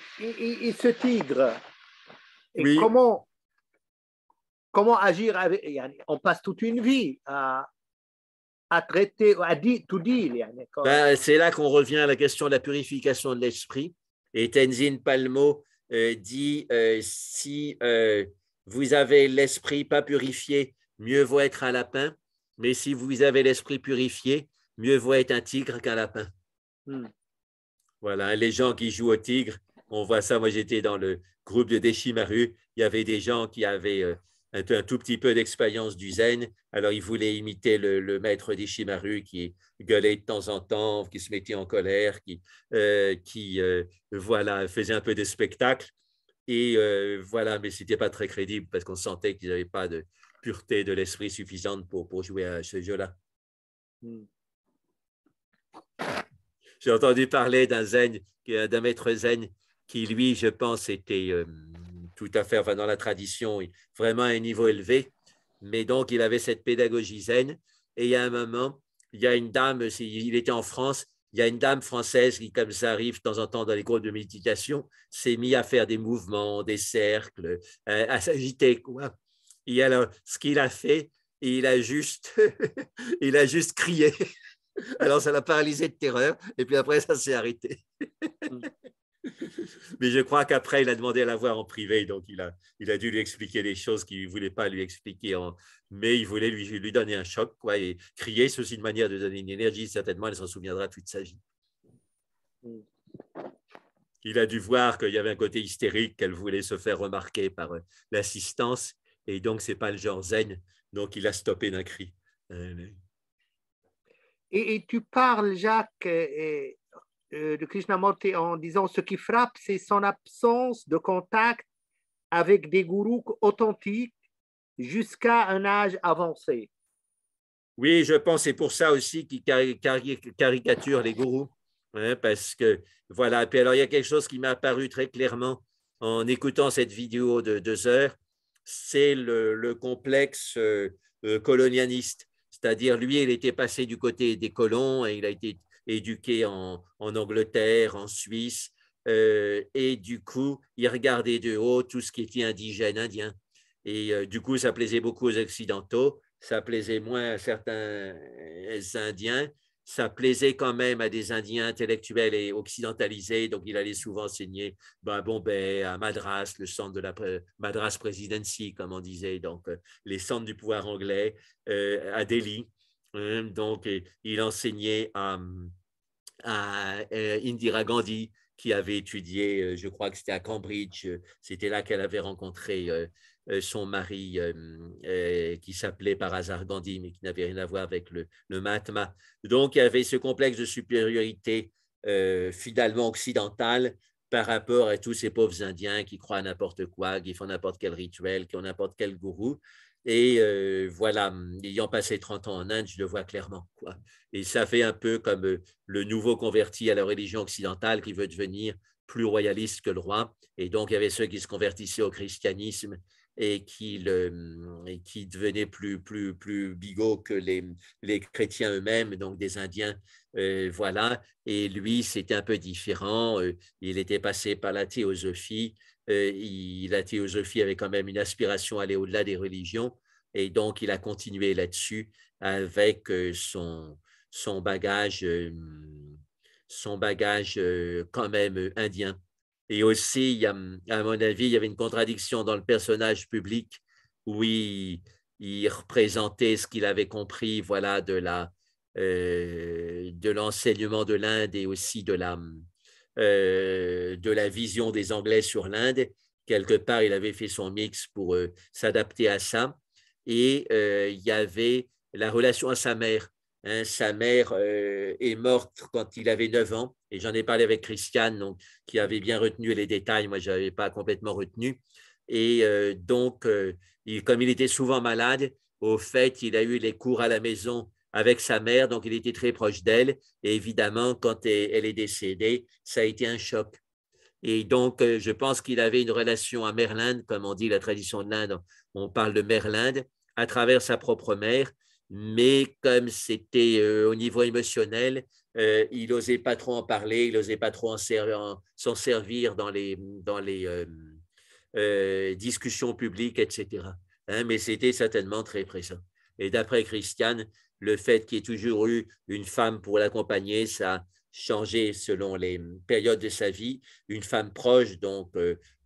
ce tigre, Et Oui, comment agir avec, on passe toute une vie à traiter, tout dire. ben, c'est là qu'on revient à la question de la purification de l'esprit. Et Tenzin Palmo dit si vous avez l'esprit pas purifié, mieux vaut être un lapin, mais si vous avez l'esprit purifié, mieux vaut être un tigre qu'un lapin. Voilà, les gens qui jouent au tigre, on voit ça. Moi, j'étais dans le groupe de Deshimaru. Il y avait des gens qui avaient un tout petit peu d'expérience du zen. Alors, ils voulaient imiter le maître Deshimaru qui gueulait de temps en temps, qui se mettait en colère, voilà, faisait un peu de spectacle. Et voilà, mais ce n'était pas très crédible parce qu'on sentait qu'ils n'avaient pas de pureté de l'esprit suffisante pour jouer à ce jeu-là. J'ai entendu parler d'un maître zen qui, lui, je pense, était tout à fait dans la tradition, vraiment à un niveau élevé. Mais donc, il avait cette pédagogie zen. Et il y a un moment, il y a une dame, il était en France, il y a une dame française qui, comme ça arrive de temps en temps dans les groupes de méditation, s'est mise à faire des mouvements, des cercles, à s'agiter, quoi. Et alors, ce qu'il a fait, il a juste, il a juste crié. Alors, ça l'a paralysé de terreur, et puis après, ça s'est arrêté. Mais je crois qu'après, il a demandé à la voir en privé, donc il a dû lui expliquer des choses qu'il ne voulait pas lui expliquer, mais il voulait lui donner un choc, quoi, et crier, c'est aussi une manière de donner une énergie, certainement, elle s'en souviendra toute sa vie. Il a dû voir qu'il y avait un côté hystérique, qu'elle voulait se faire remarquer par l'assistance, et donc, ce n'est pas le genre zen, donc il a stoppé d'un cri. Et tu parles, Jacques, de Krishnamurti en disant ce qui frappe, c'est son absence de contact avec des gourous authentiques jusqu'à un âge avancé. Oui, je pense que c'est pour ça aussi qu'il caricature les gourous, hein, parce que voilà. Puis alors, il y a quelque chose qui m'a apparu très clairement en écoutant cette vidéo de 2 heures, c'est le complexe colonialiste. C'est-à-dire, lui, il était passé du côté des colons et il a été éduqué en Angleterre, en Suisse, et du coup, il regardait de haut tout ce qui était indigène, indien. Et du coup, ça plaisait beaucoup aux Occidentaux, ça plaisait moins à certains Indiens, ça plaisait quand même à des Indiens intellectuels et occidentalisés, donc il allait souvent enseigner à Bombay, à Madras, le centre de la Madras Presidency, comme on disait, donc les centres du pouvoir anglais, à Delhi. Donc, il enseignait à Indira Gandhi, qui avait étudié, je crois que c'était à Cambridge, c'était là qu'elle avait rencontré son mari qui s'appelait par hasard Gandhi, mais qui n'avait rien à voir avec le Mahatma. Donc, il y avait ce complexe de supériorité finalement occidentale par rapport à tous ces pauvres Indiens qui croient à n'importe quoi, qui font n'importe quel rituel, qui ont n'importe quel gourou. Et voilà, ayant passé 30 ans en Inde, je le vois clairement, quoi. Et ça fait un peu comme le nouveau converti à la religion occidentale qui veut devenir plus royaliste que le roi. Et donc, il y avait ceux qui se convertissaient au christianisme et qui devenaient plus bigots que les chrétiens eux-mêmes, donc des Indiens. Voilà. Et lui, c'était un peu différent. Il était passé par la théosophie. La théosophie avait quand même une aspiration à aller au-delà des religions. Et donc, il a continué là-dessus avec son bagage, quand même indien. Et aussi, à mon avis, il y avait une contradiction dans le personnage public où il représentait ce qu'il avait compris, voilà, de l'enseignement de l'Inde et aussi de la vision des Anglais sur l'Inde. Quelque part, il avait fait son mix pour s'adapter à ça. Et il y avait la relation à sa mère. Hein, sa mère est morte quand il avait 9 ans, et j'en ai parlé avec Christiane, donc, qui avait bien retenu les détails, moi je n'avais pas complètement retenu. Et donc, comme il était souvent malade, au fait, il a eu les cours à la maison avec sa mère, donc il était très proche d'elle, et évidemment, quand elle est décédée, ça a été un choc. Et donc, je pense qu'il avait une relation à Merlinde, comme on dit la tradition de l'Inde, on parle de Merlinde, à travers sa propre mère, mais comme c'était au niveau émotionnel, il n'osait pas trop en parler, il n'osait pas trop s'en servir discussions publiques, etc. Hein, mais c'était certainement très présent. Et d'après Christiane, le fait qu'il y ait toujours eu une femme pour l'accompagner, ça a changé selon les périodes de sa vie. Une femme proche, donc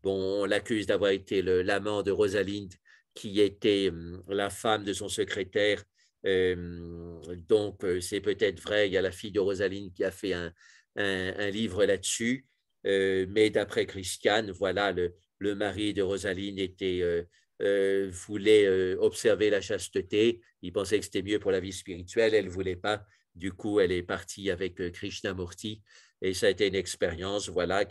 bon, on l'accuse d'avoir été l'amant de Rosalinde, qui était la femme de son secrétaire. Donc, c'est peut-être vrai, il y a la fille de Rosalinde qui a fait un livre là-dessus. Mais d'après Christiane, voilà, le mari de Rosalinde voulait observer la chasteté. Il pensait que c'était mieux pour la vie spirituelle. Elle ne voulait pas. Du coup, elle est partie avec Krishnamurti. Et ça a été une expérience, voilà,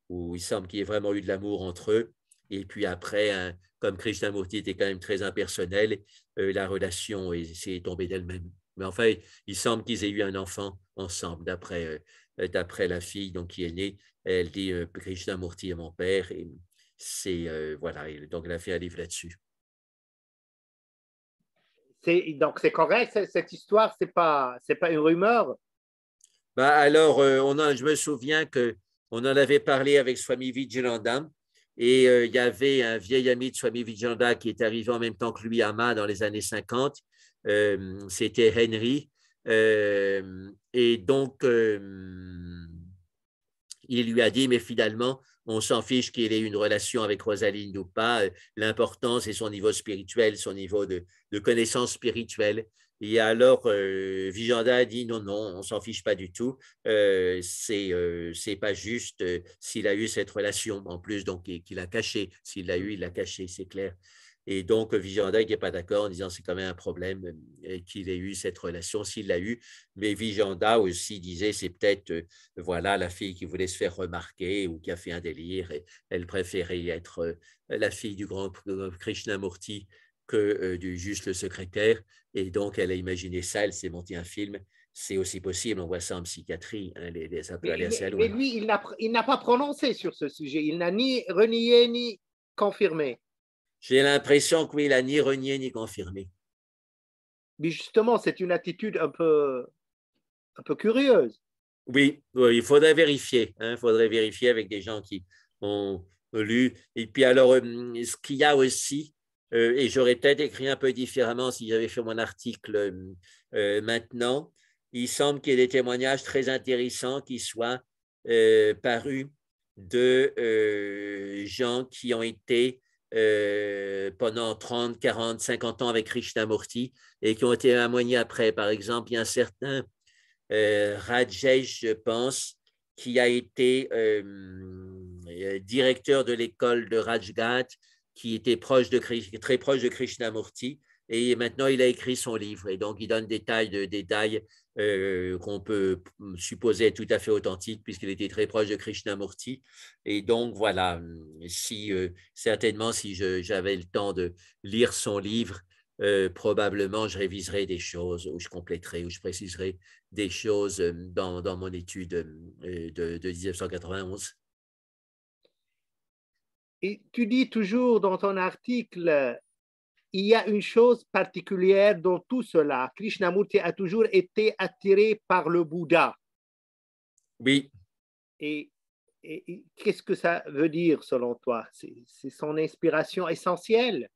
où il semble qu'il y ait vraiment eu de l'amour entre eux. Et puis après, comme Krishnamurti était quand même très impersonnel, la relation s'est tombée d'elle-même. Mais enfin, il semble qu'ils aient eu un enfant ensemble, d'après la fille donc, qui est née. Elle dit Krishnamurti est mon père. Et voilà, donc elle a fait un livre là-dessus. Donc c'est correct, cette histoire, c'est pas une rumeur. Bah, alors, je me souviens qu'on en avait parlé avec Swami Vijayananda et il y avait un vieil ami de Swami Vijayananda qui est arrivé en même temps que lui à Ma dans les années 50. C'était Henry. Et donc, il lui a dit, mais finalement, on s'en fiche qu'il ait une relation avec Rosalinde ou pas. L'important, c'est son niveau spirituel, son niveau de connaissance spirituelle. Et alors, Vijanda a dit, non, non, on s'en fiche pas du tout. C'est pas juste s'il a eu cette relation. En plus, donc, qu'il a caché. S'il l'a eu, il l'a caché, c'est clair. Et donc, Vijayanda n'est pas d'accord en disant c'est quand même un problème qu'il ait eu cette relation, s'il l'a eu. Mais Vijayanda aussi disait c'est peut-être voilà, la fille qui voulait se faire remarquer ou qui a fait un délire. Et elle préférait être la fille du grand Krishnamurti que du juste le secrétaire. Et donc, elle a imaginé ça, elle s'est montée un film. C'est aussi possible, on voit ça en psychiatrie, hein, ça peut aller assez loin. Mais lui, il n'a pas prononcé sur ce sujet, il n'a ni renié ni confirmé. J'ai l'impression qu'il n'a ni renié ni confirmé. Mais justement, c'est une attitude un peu curieuse. Oui, il faudrait vérifier. Il faudrait vérifier avec des gens qui ont lu. Et puis alors, ce qu'il y a aussi, et j'aurais peut-être écrit un peu différemment si j'avais fait mon article maintenant, il semble qu'il y ait des témoignages très intéressants qui soient parus de gens qui ont été pendant 30, 40, 50 ans avec Krishnamurti et qui ont été témoignés après. Par exemple, il y a un certain Rajesh, je pense, qui a été directeur de l'école de Rajghat, qui était très proche de Krishnamurti. Et maintenant, il a écrit son livre. Et donc, il donne des détails qu'on peut supposer être tout à fait authentiques, puisqu'il était très proche de Krishnamurti. Et donc, voilà, certainement, si j'avais le temps de lire son livre, probablement, je réviserai des choses, ou je compléterai, ou je préciserai des choses dans mon étude de 1991. Et tu dis toujours dans ton article, il y a une chose particulière dans tout cela. Krishnamurti a toujours été attiré par le Bouddha. Oui. Et qu'est-ce que ça veut dire selon toi? C'est son inspiration essentielle?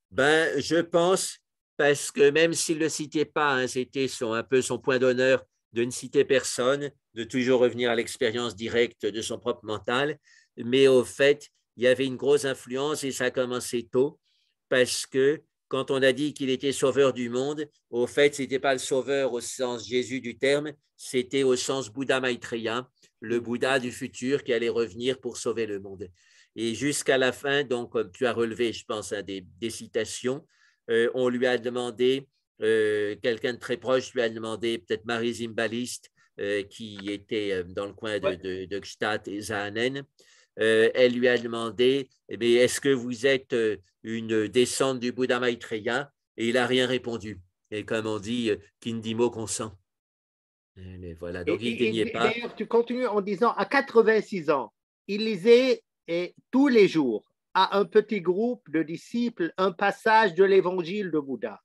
Ben, je pense, parce que même s'il ne le citait pas, hein, c'était un peu son point d'honneur de ne citer personne, de toujours revenir à l'expérience directe de son propre mental, mais au fait, il y avait une grosse influence et ça a commencé tôt, parce que quand on a dit qu'il était sauveur du monde, au fait, ce n'était pas le sauveur au sens Jésus du terme, c'était au sens Bouddha Maitreya, le Bouddha du futur qui allait revenir pour sauver le monde. Et jusqu'à la fin, donc, comme tu as relevé, je pense, hein, des citations, on lui a demandé, quelqu'un de très proche lui a demandé, peut-être Marie Zimbalist, qui était dans le coin de Gstaad et Zaanen, elle lui a demandé, eh est-ce que vous êtes une descendante du Bouddha Maitreya? Et il n'a rien répondu. Et comme on dit, Kindimo consent. Voilà, donc il ne daignait pas. D'ailleurs, tu continues en disant, à 86 ans, il lisait tous les jours à un petit groupe de disciples un passage de l'évangile de Bouddha.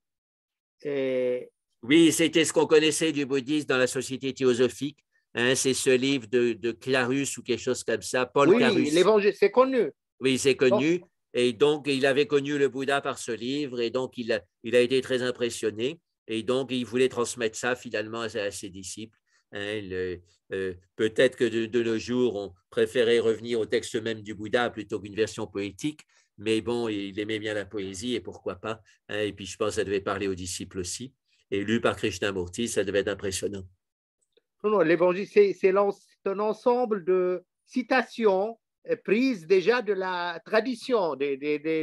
Oui, c'était ce qu'on connaissait du bouddhisme dans la Société théosophique. Hein, c'est ce livre de Clarus ou quelque chose comme ça, Paul Clarus. Oui, l'évangile, c'est connu. Oui, c'est Donc, connu. Et donc, il avait connu le Bouddha par ce livre, et donc il a été très impressionné. Et donc, il voulait transmettre ça finalement à ses disciples. Hein, peut-être que de nos jours, on préférait revenir au texte même du Bouddha plutôt qu'une version poétique, mais bon, il aimait bien la poésie, et pourquoi pas. Hein, et puis, je pense que ça devait parler aux disciples aussi. Et lu par Krishnamurti, ça devait être impressionnant. non, non, l'évangile, c'est un ensemble de citations prises déjà de la tradition, des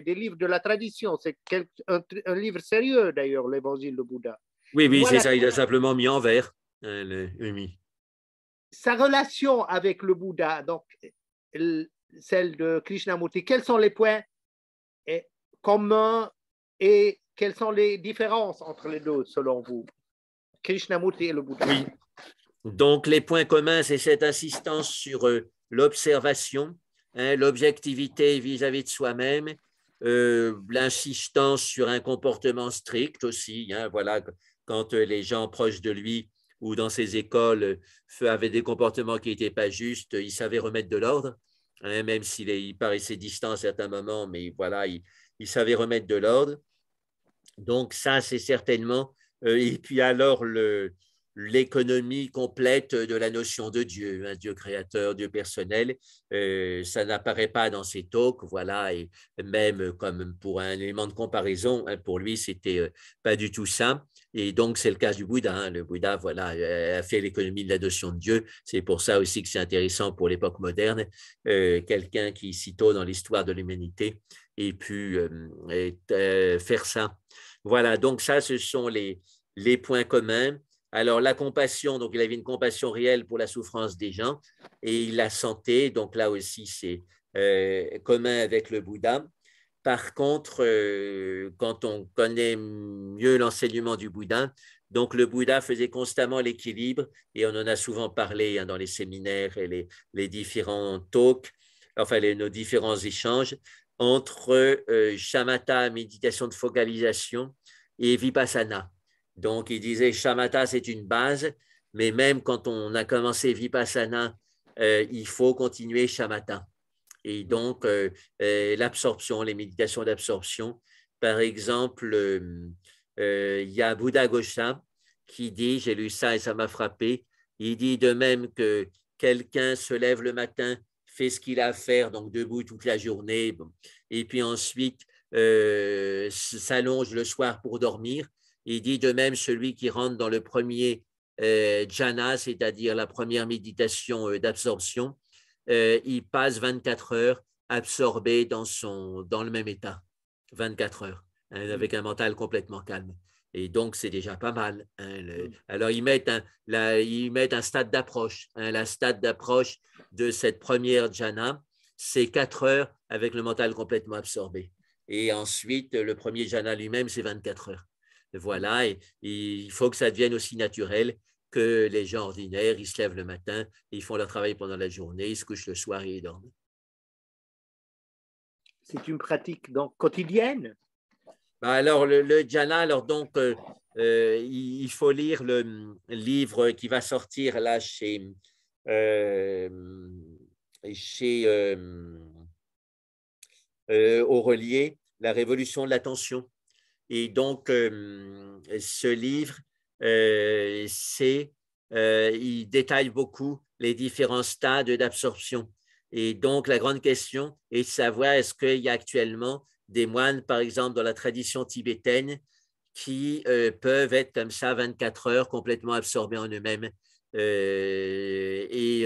livres de la tradition. C'est un livre sérieux, d'ailleurs, l'évangile de Bouddha. Oui, oui, c'est Voilà, ça, il a simplement mis en vers. Hein, oui. sa relation avec le Bouddha, donc celle de Krishnamurti, quels sont les points communs et quelles sont les différences entre les deux, selon vous, Krishnamurti et le Bouddha? Oui. Donc, les points communs, c'est cette insistance sur l'observation, hein, l'objectivité vis-à-vis de soi-même, l'insistance sur un comportement strict aussi. Hein, voilà, quand les gens proches de lui ou dans ses écoles avaient des comportements qui n'étaient pas justes, il savait remettre de l'ordre, hein, même il paraissait distant à certains moments, mais voilà, il savait remettre de l'ordre. Donc ça, c'est certainement, et puis alors l'économie complète de la notion de Dieu, un Dieu créateur, Dieu personnel, ça n'apparaît pas dans ses talks, voilà, et même comme pour un élément de comparaison, hein, pour lui, c'était pas du tout ça. Et donc, c'est le cas du Bouddha. Hein. Le Bouddha, voilà, a fait l'économie de la notion de Dieu. C'est pour ça aussi que c'est intéressant pour l'époque moderne, quelqu'un qui, si tôt dans l'histoire de l'humanité, ait pu faire ça. Voilà, donc ça, ce sont les points communs. Alors, la compassion, donc il avait une compassion réelle pour la souffrance des gens et la santé, donc là aussi, c'est commun avec le Bouddha. Par contre, quand on connaît mieux l'enseignement du Bouddha, donc le Bouddha faisait constamment l'équilibre, et on en a souvent parlé hein, dans les séminaires et les différents talks, enfin nos différents échanges, entre shamatha, méditation de focalisation, et vipassana. Donc, il disait shamatha, c'est une base, mais même quand on a commencé vipassana, il faut continuer shamatha. Et donc, l'absorption, les méditations d'absorption. Par exemple, il y a Bouddha Ghosa qui dit, j'ai lu ça et ça m'a frappé, il dit de même que quelqu'un se lève le matin, fait ce qu'il a à faire, donc debout toute la journée, bon, et puis ensuite s'allonge le soir pour dormir. Il dit de même celui qui rentre dans le premier jhana, c'est-à-dire la première méditation d'absorption, il passe 24 heures absorbé dans le même état, 24 heures, hein, avec un mental complètement calme. Et donc, c'est déjà pas mal. Hein, alors, ils mettent un stade d'approche. Hein, la stade d'approche de cette première jhana, c'est 4 heures avec le mental complètement absorbé. Et ensuite, le premier jhana lui-même, c'est 24 heures. Voilà, et il faut que ça devienne aussi naturel que les gens ordinaires, ils se lèvent le matin, ils font leur travail pendant la journée, ils se couchent le soir et ils dorment. C'est une pratique donc quotidienne. Alors, le jhana, alors donc, il faut lire le livre qui va sortir là euh, chez Aurelier, La Révolution de l'attention. Et donc, ce livre, il détaille beaucoup les différents stades d'absorption. Et donc, la grande question est de savoir est-ce qu'il y a actuellement des moines, par exemple, dans la tradition tibétaine, qui peuvent être comme ça 24 heures complètement absorbés en eux-mêmes. Et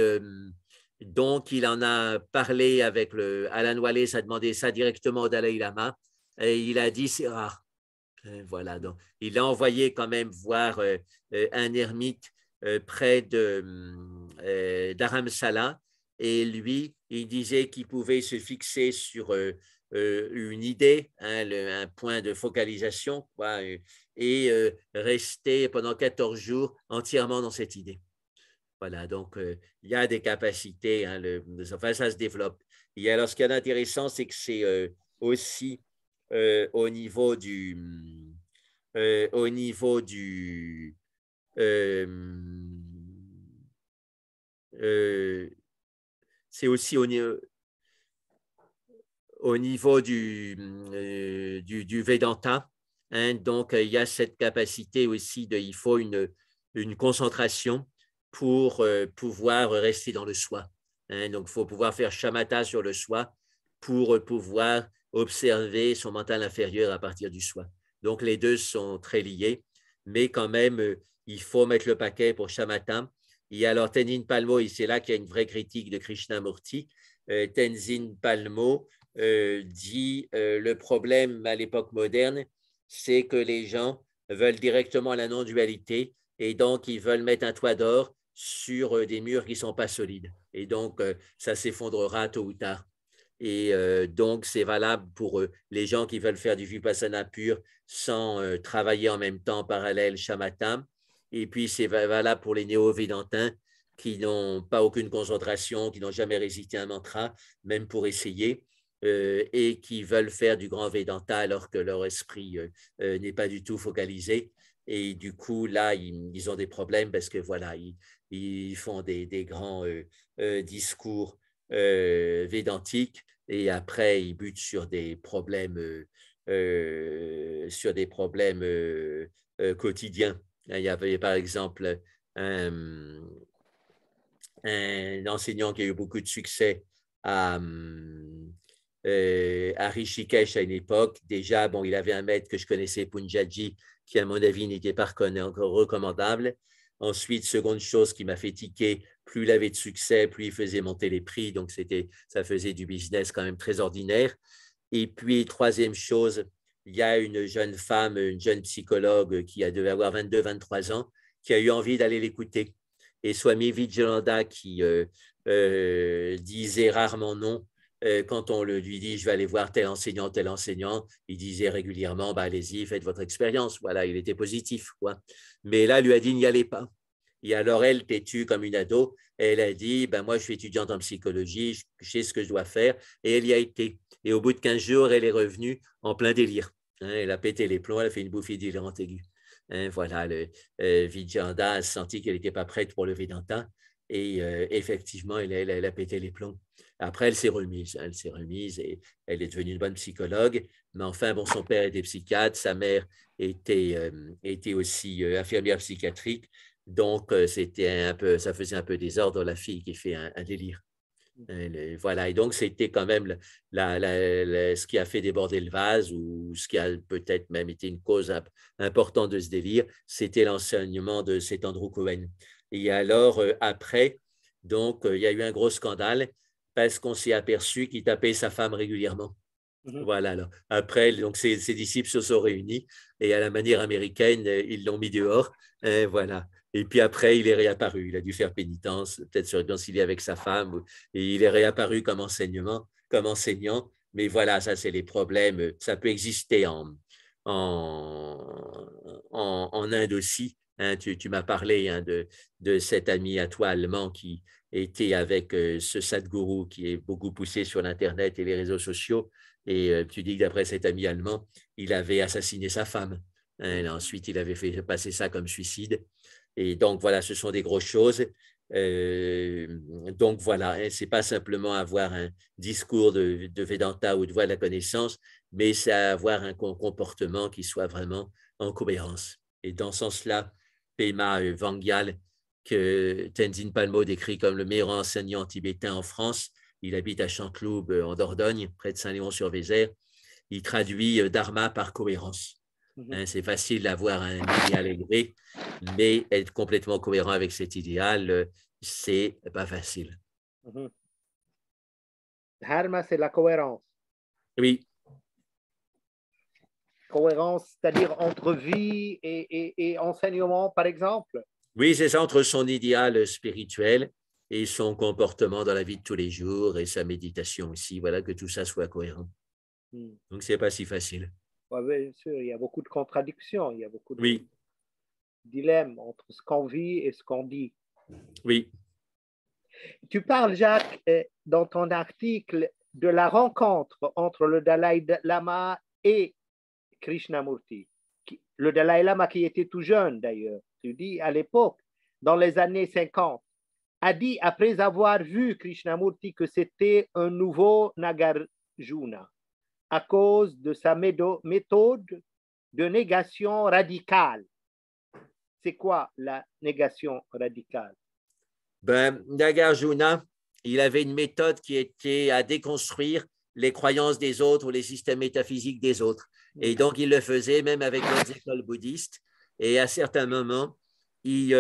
donc, il en a parlé avec Alan Wallace, a demandé ça directement au Dalai Lama, et il a dit c'est rare. Voilà, donc il a envoyé quand même voir un ermite près d'Aramsala, et lui, il disait qu'il pouvait se fixer sur une idée, hein, un point de focalisation, quoi, et rester pendant 14 jours entièrement dans cette idée. Voilà, donc il y a des capacités, hein, enfin, ça se développe. Et alors, ce qui est intéressant, c'est que c'est aussi au niveau au niveau du euh, euh, c'est aussi au niveau du Vedanta, hein, donc il y a cette capacité aussi il faut une concentration pour pouvoir rester dans le soi. Hein, donc il faut pouvoir faire shamatha sur le soi pour pouvoir observer son mental inférieur à partir du soi. Donc les deux sont très liés, mais quand même, il faut mettre le paquet pour shamatha. Et alors Tenzin Palmo, c'est là qu'il y a une vraie critique de Krishnamurti. Tenzin Palmo dit le problème à l'époque moderne, c'est que les gens veulent directement la non-dualité et donc ils veulent mettre un toit d'or sur des murs qui ne sont pas solides. Et donc, ça s'effondrera tôt ou tard. Et donc, c'est valable pour les gens qui veulent faire du vipassana pur sans travailler en même temps parallèle shamatha. Et puis, c'est valable pour les néo-védantins qui n'ont pas aucune concentration, qui n'ont jamais récité un mantra, même pour essayer, et qui veulent faire du grand Vedanta alors que leur esprit n'est pas du tout focalisé. Et du coup, là, ils ont des problèmes parce que voilà, ils font des grands discours védantiques et après, ils butent sur des problèmes, quotidiens. Il y avait par exemple un enseignant qui a eu beaucoup de succès à Rishikesh à une époque. Déjà, bon, il avait un maître que je connaissais, Punjaji, qui, à mon avis, n'était pas encore recommandable. Ensuite, seconde chose qui m'a fait tiquer, plus il avait de succès, plus il faisait monter les prix. Donc, ça faisait du business quand même très ordinaire. Et puis, troisième chose, il y a une jeune femme, une jeune psychologue qui devait avoir 22-23 ans, qui a eu envie d'aller l'écouter. Et Swami Vijayananda, qui disait rarement non, quand on lui dit je vais aller voir tel enseignant, il disait régulièrement bah, allez-y, faites votre expérience. Voilà, il était positif. Quoi. Mais là, lui a dit n'y allez pas. Et alors, elle, têtue comme une ado, elle a dit ben, moi, je suis étudiante en psychologie, je sais ce que je dois faire. Et elle y a été. Et au bout de 15 jours, elle est revenue en plein délire. Hein, elle a pété les plombs, elle a fait une bouffée délirante aiguë. Hein, voilà, Vijayananda a senti qu'elle n'était pas prête pour le Vedanta. Et effectivement, elle a pété les plombs. Après, elle s'est remise. Elle s'est remise et elle est devenue une bonne psychologue. Mais enfin, bon, son père était psychiatre, sa mère était aussi infirmière psychiatrique. Donc, ça faisait un peu désordre, la fille qui fait un délire. Voilà, et donc c'était quand même ce qui a fait déborder le vase ou ce qui a peut-être même été une cause importante de ce délire, c'était l'enseignement de cet Andrew Cohen. Et alors, après, donc, il y a eu un gros scandale parce qu'on s'est aperçu qu'il tapait sa femme régulièrement. Voilà, alors. Après, donc, ses disciples se sont réunis et à la manière américaine, ils l'ont mis dehors. Voilà. Et puis après, il est réapparu. Il a dû faire pénitence, peut-être se réconcilier avec sa femme. Et il est réapparu comme enseignant. Mais voilà, ça, c'est les problèmes. Ça peut exister en Inde aussi. Hein, tu m'as parlé hein, de cet ami à toi allemand qui était avec ce Sadhguru qui est beaucoup poussé sur l'Internet et les réseaux sociaux. Et tu dis que d'après cet ami allemand, il avait assassiné sa femme. Hein, ensuite, il avait fait passer ça comme suicide. Et donc, voilà, ce sont des grosses choses. Donc, voilà, hein, ce n'est pas simplement avoir un discours de Vedanta ou de voie de la connaissance, mais c'est avoir un comportement qui soit vraiment en cohérence. Et dans ce sens-là, Pema Vangyal, que Tenzin Palmo décrit comme le meilleur enseignant tibétain en France, il habite à Chanteloube, en Dordogne, près de Saint-Léon-sur-Vézère. Il traduit Dharma par cohérence. Hein, c'est facile d'avoir un idéal élevé, mais être complètement cohérent avec cet idéal, c'est pas facile. Dharma, c'est la cohérence. Oui. Cohérence, c'est-à-dire entre vie et enseignement, par exemple. Oui, c'est ça, entre son idéal spirituel et son comportement dans la vie de tous les jours et sa méditation aussi. Voilà, que tout ça soit cohérent. Donc, c'est pas si facile. Oui, bien sûr, il y a beaucoup de contradictions, il y a beaucoup de Oui. dilemmes entre ce qu'on vit et ce qu'on dit. Oui. Tu parles, Jacques, dans ton article, de la rencontre entre le Dalai Lama et Krishnamurti. Le Dalai Lama qui était tout jeune d'ailleurs, tu dis à l'époque, dans les années 50, a dit après avoir vu Krishnamurti que c'était un nouveau Nagarjuna, Nagarjuna à cause de sa méthode de négation radicale. C'est quoi la négation radicale? Ben, Nagarjuna, il avait une méthode qui était à déconstruire les croyances des autres ou les systèmes métaphysiques des autres. Et donc, il le faisait même avec d'autres écoles bouddhistes. Et à certains moments, il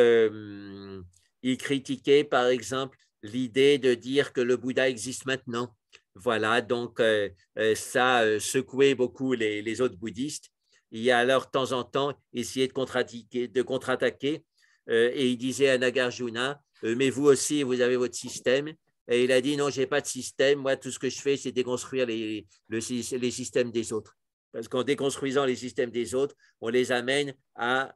critiquait, par exemple, l'idée de dire que le Bouddha existe maintenant. Voilà, donc ça secouait beaucoup les autres bouddhistes. Il a alors, de temps en temps, essayé de contre-attaquer et il disait à Nagarjuna, mais vous aussi, vous avez votre système. Et il a dit, non, je n'ai pas de système. Moi, tout ce que je fais, c'est déconstruire les systèmes des autres. Parce qu'en déconstruisant les systèmes des autres, on les amène à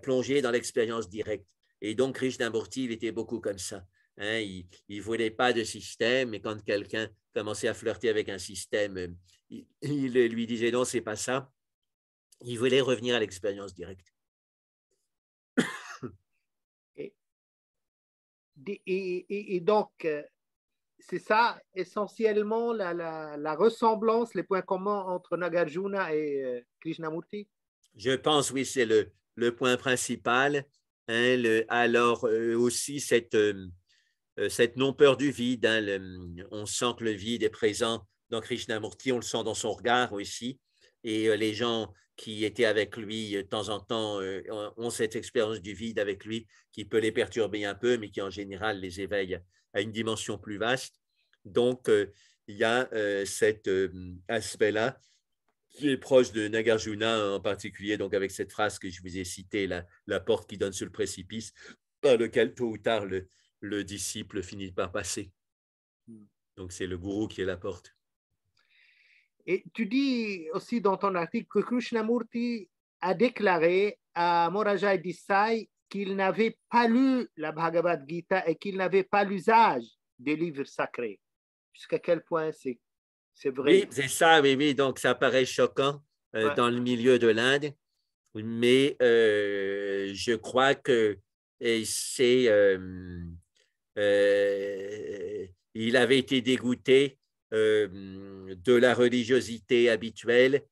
plonger dans l'expérience directe. Et donc, Krishnamurti, il était beaucoup comme ça. Hein, il ne voulait pas de système, et quand quelqu'un commençait à flirter avec un système, il lui disait non, c'est pas ça. Il voulait revenir à l'expérience directe. Et donc, c'est ça essentiellement la ressemblance, les points communs entre Nagarjuna et Krishnamurti? Je pense, oui, c'est le point principal. Hein, alors aussi cette non-peur du vide. Hein, on sent que le vide est présent dans Krishnamurti, on le sent dans son regard aussi. Et les gens qui étaient avec lui de temps en temps ont cette expérience du vide avec lui qui peut les perturber un peu, mais qui en général les éveille à une dimension plus vaste. Donc, il y a cet aspect-là qui est proche de Nagarjuna en particulier, donc avec cette phrase que je vous ai citée, la porte qui donne sur le précipice, par lequel tôt ou tard le disciple finit par passer. Donc c'est le gourou qui est la porte. Et tu dis aussi dans ton article que Krishnamurti a déclaré à Morarji Desai qu'il n'avait pas lu la Bhagavad Gita et qu'il n'avait pas l'usage des livres sacrés. Jusqu'à quel point c'est vrai? Oui, c'est ça, oui, oui. Donc ça paraît choquant dans le milieu de l'Inde, mais je crois que c'est il avait été dégoûté de la religiosité habituelle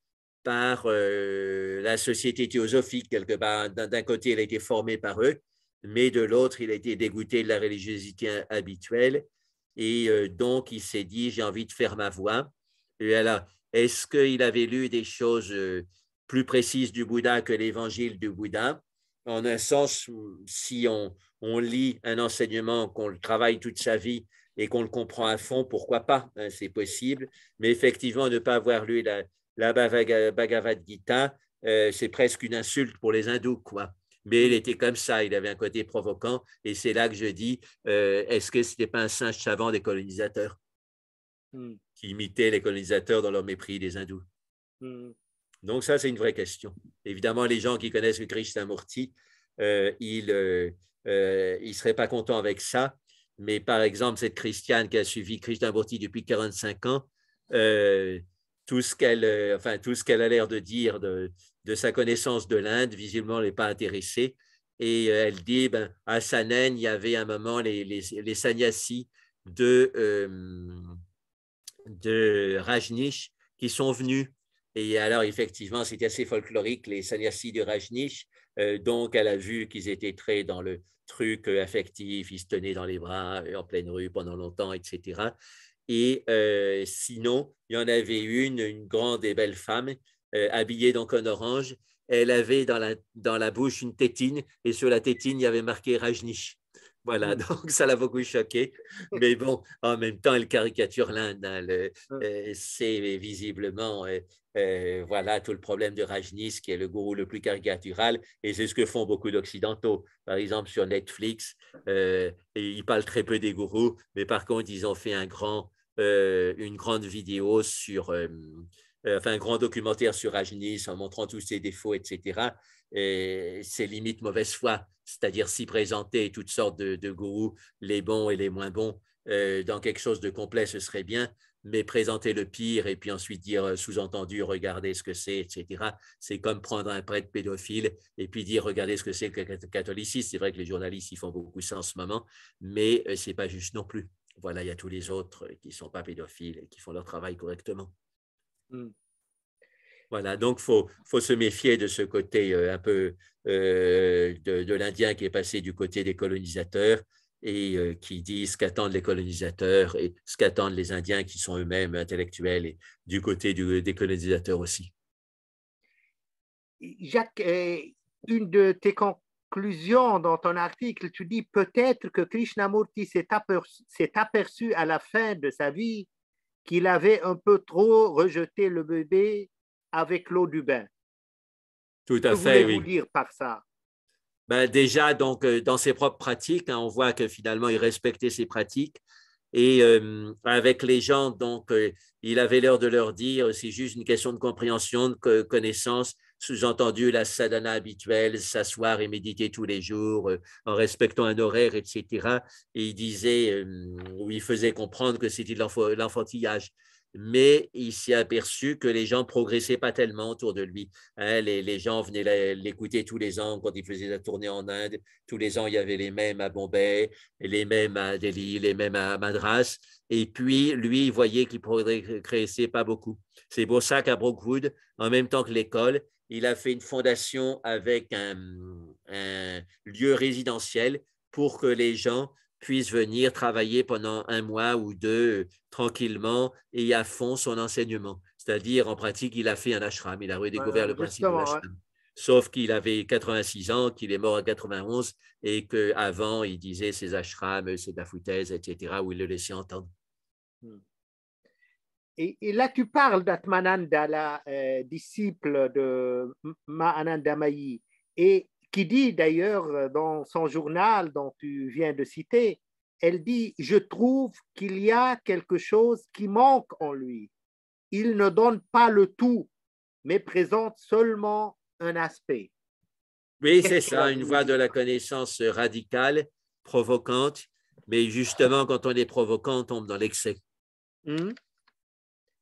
par la société théosophique, quelque part. D'un côté, il a été formé par eux, mais de l'autre, il a été dégoûté de la religiosité habituelle. Et donc, il s'est dit, j'ai envie de faire ma voie. Et alors, est-ce qu'il avait lu des choses plus précises du Bouddha que l'évangile du Bouddha? En un sens, si on lit un enseignement, qu'on le travaille toute sa vie et qu'on le comprend à fond, pourquoi pas, hein, c'est possible. Mais effectivement, ne pas avoir lu la Bhagavad Gita, c'est presque une insulte pour les hindous, quoi. Mais il était comme ça, il avait un côté provoquant, et c'est là que je dis, est-ce que ce n'était pas un singe savant des colonisateurs qui imitaient les colonisateurs dans leur mépris des hindous? Donc ça, c'est une vraie question. Évidemment, les gens qui connaissent le Krishnamurti, ils ne seraient pas contents avec ça. Mais par exemple, cette Christiane qui a suivi Krishnamurti depuis 45 ans, tout ce qu'elle a l'air de dire de sa connaissance de l'Inde, visiblement, elle n'est pas intéressée. Et elle dit, à Sanen, il y avait un moment les sannyasis de Rajneesh qui sont venus. Et alors, effectivement, c'était assez folklorique, les sannyasis de Rajneesh. Donc, elle a vu qu'ils étaient très dans le truc affectif, ils se tenaient dans les bras en pleine rue pendant longtemps, etc. Et sinon, il y en avait une grande et belle femme, habillée donc en orange. Elle avait dans la bouche une tétine, et sur la tétine, il y avait marqué Rajneesh. Voilà, donc ça l'a beaucoup choqué. Mais bon, en même temps, elle caricature l'Inde. Hein, c'est visiblement voilà, tout le problème de Rajneesh, qui est le gourou le plus caricatural. Et c'est ce que font beaucoup d'Occidentaux. Par exemple, sur Netflix, et ils parlent très peu des gourous, mais par contre, ils ont fait une grande vidéo sur... un grand documentaire sur Rajneesh en montrant tous ses défauts, etc. Et c'est limite mauvaise foi, c'est-à-dire s'y présenter toutes sortes de gourous, les bons et les moins bons, dans quelque chose de complet, ce serait bien, mais présenter le pire et puis ensuite dire sous-entendu, regardez ce que c'est, etc. C'est comme prendre un prêtre pédophile et puis dire, regardez ce que c'est que le catholicisme. C'est vrai que les journalistes, ils font beaucoup ça en ce moment, mais ce n'est pas juste non plus. voilà, il y a tous les autres qui ne sont pas pédophiles et qui font leur travail correctement. Mm. Voilà, donc faut se méfier de ce côté un peu de l'Indien qui est passé du côté des colonisateurs et qui dit ce qu'attendent les colonisateurs et ce qu'attendent les Indiens qui sont eux-mêmes intellectuels et du côté des colonisateurs aussi. Jacques, une de tes conclusions dans ton article, tu dis peut-être que Krishnamurti s'est aperçu à la fin de sa vie qu'il avait un peu trop rejeté le bébé avec l'eau du bain. Tout Que à fait, voulez-vous oui. dire par ça? Ben déjà, donc, dans ses propres pratiques, hein, on voit que finalement, il respectait ses pratiques. Et avec les gens, donc, il avait l'air de leur dire, c'est juste une question de compréhension, de connaissance, sous-entendu la sadhana habituelle, s'asseoir et méditer tous les jours en respectant un horaire, etc. Et il disait, ou il faisait comprendre que c'était de l'enfantillage. Mais il s'est aperçu que les gens progressaient pas tellement autour de lui. Hein, les gens venaient l'écouter tous les ans quand il faisait la tournée en Inde. Tous les ans, il y avait les mêmes à Bombay, les mêmes à Delhi, les mêmes à Madras. Et puis, lui, il voyait qu'il ne progressait pas beaucoup. C'est pour ça qu'à Brookwood, en même temps que l'école, il a fait une fondation avec un lieu résidentiel pour que les gens puissent venir travailler pendant un mois ou deux tranquillement et à fond son enseignement. C'est-à-dire, en pratique, il a fait un ashram. Il a redécouvert le principe de Justement, l'ashram. Sauf qu'il avait 86 ans, qu'il est mort à 91 et qu'avant, il disait ses ashrams, c'est de la foutaise, etc., où il le laissait entendre. Et là, tu parles d'Atmananda, la disciple de Mahananda Mayi, et qui dit d'ailleurs dans son journal dont tu viens de citer, elle dit, je trouve qu'il y a quelque chose qui manque en lui. Il ne donne pas le tout, mais présente seulement un aspect. Oui, c'est ça, une voie de la connaissance radicale, provocante, mais justement, quand on est provocant, on tombe dans l'excès.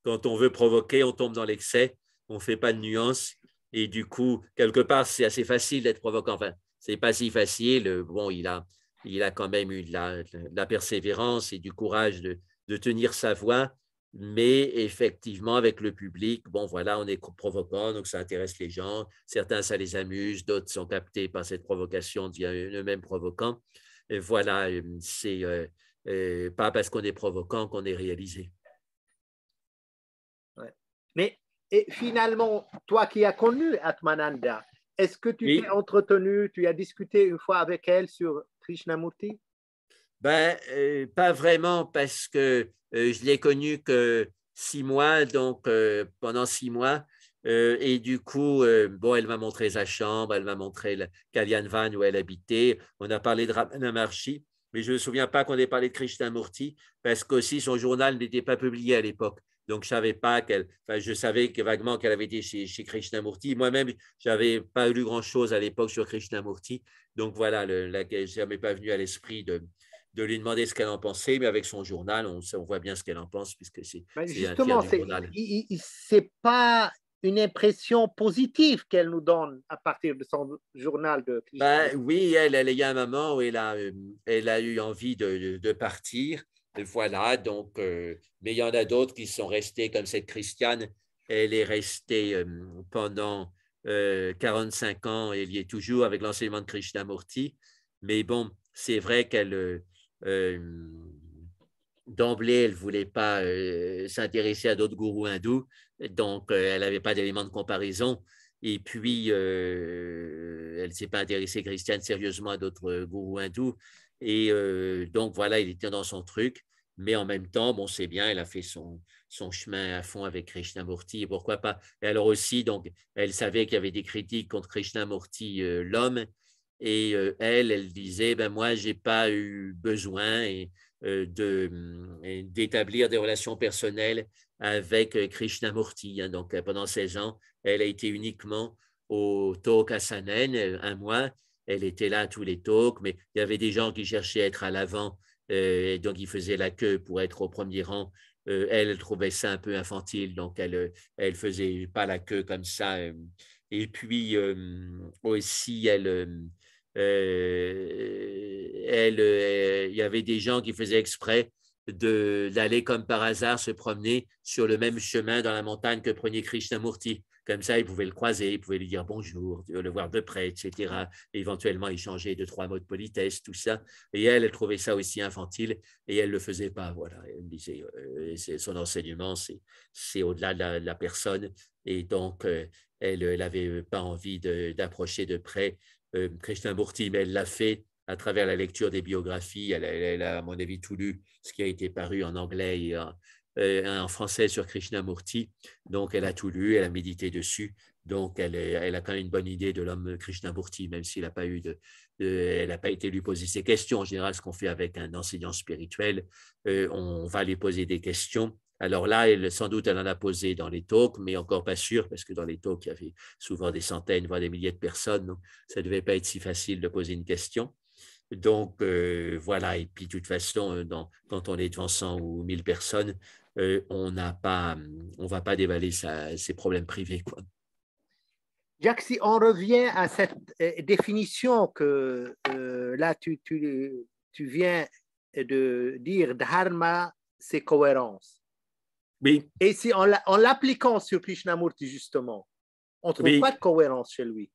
Quand on veut provoquer, on tombe dans l'excès, on ne fait pas de nuances, et du coup, quelque part, c'est assez facile d'être provocant. Enfin, c'est pas si facile. Bon, il a quand même eu de la persévérance et du courage de tenir sa voix, mais effectivement, avec le public, bon, voilà, on est provocant, donc ça intéresse les gens. Certains, ça les amuse, d'autres sont captés par cette provocation, deviennent eux-mêmes provocants. Et voilà, c'est pas parce qu'on est provocant qu'on est réalisé. Ouais. Mais et finalement, toi qui as connu Atmananda, est-ce que tu t'es entretenu, tu as discuté une fois avec elle sur Krishnamurti? Ben, pas vraiment parce que je l'ai connue que 6 mois, donc pendant 6 mois. Et du coup, bon, elle m'a montré sa chambre, elle m'a montré le Kalyan Van où elle habitait. On a parlé de Ramana Maharshi, mais je ne me souviens pas qu'on ait parlé de Krishnamurti parce qu'aussi son journal n'était pas publié à l'époque. Donc, je savais pas je savais que vaguement qu'elle avait été chez Krishnamurti. Moi-même, je n'avais pas lu grand-chose à l'époque sur Krishnamurti. Donc, voilà, ça m'est pas venu à l'esprit de lui demander ce qu'elle en pensait, mais avec son journal, on voit bien ce qu'elle en pense, puisque c'est un tiers justement, du journal. c'est pas une impression positive qu'elle nous donne à partir de son journal de Krishnamurti. Oui, elle y a un moment où elle a eu envie de partir. Voilà, donc, mais il y en a d'autres qui sont restés, comme cette Christiane, elle est restée pendant 45 ans, elle y est toujours avec l'enseignement de Krishnamurti. Mais bon, c'est vrai qu'elle d'emblée, elle ne voulait pas s'intéresser à d'autres gourous hindous, donc elle n'avait pas d'éléments de comparaison. Et puis, elle ne s'est pas intéressée, Christiane, sérieusement à d'autres gourous hindous. Et donc, voilà, il était dans son truc. Mais en même temps, bon, c'est bien, elle a fait son chemin à fond avec Krishnamurti. Et pourquoi pas? Et alors aussi, donc, elle savait qu'il y avait des critiques contre Krishnamurti, l'homme. Et elle disait, ben moi, je n'ai pas eu besoin d'établir des relations personnelles avec Krishnamurti. Hein. Donc, pendant 16 ans, elle a été uniquement au talk à Sanen, un mois. Elle était là à tous les talks, mais il y avait des gens qui cherchaient à être à l'avant, et donc ils faisaient la queue pour être au premier rang. Elle trouvait ça un peu infantile, donc elle faisait pas la queue comme ça. Et puis aussi, il y avait des gens qui faisaient exprès d'aller comme par hasard se promener sur le même chemin dans la montagne que prenait Krishnamurti. Comme ça, il pouvait le croiser, il pouvait lui dire bonjour, le voir de près, etc. Éventuellement, échanger 2-3 mots de politesse, tout ça. Et elle trouvait ça aussi infantile et elle ne le faisait pas. Voilà. Elle me disait, son enseignement, c'est au-delà de la personne. Et donc, elle n'avait pas envie d'approcher de près Krishnamurti, mais elle l'a fait à travers la lecture des biographies. Elle a, à mon avis, tout lu ce qui a été paru en anglais et en français sur Krishnamurti. Donc, elle a tout lu, elle a médité dessus. Donc, elle a quand même une bonne idée de l'homme Krishnamurti, même s'il n'a pas eu elle n'a pas été lui poser ces questions. En général, ce qu'on fait avec un enseignant spirituel, on va lui poser des questions. Alors là, sans doute, elle en a posé dans les talks, mais encore pas sûr, parce que dans les talks, il y avait souvent des centaines, voire des milliers de personnes. Donc, ça ne devait pas être si facile de poser une question. Donc, voilà. Et puis, de toute façon, quand on est devant 100 ou 1000 personnes, on ne va pas dévaler ses problèmes privés, quoi. Jacques, si on revient à cette définition que là, tu viens de dire, dharma, c'est cohérence. Oui. Et si en l'appliquant sur Krishnamurti, justement, on ne trouve pas de cohérence chez lui.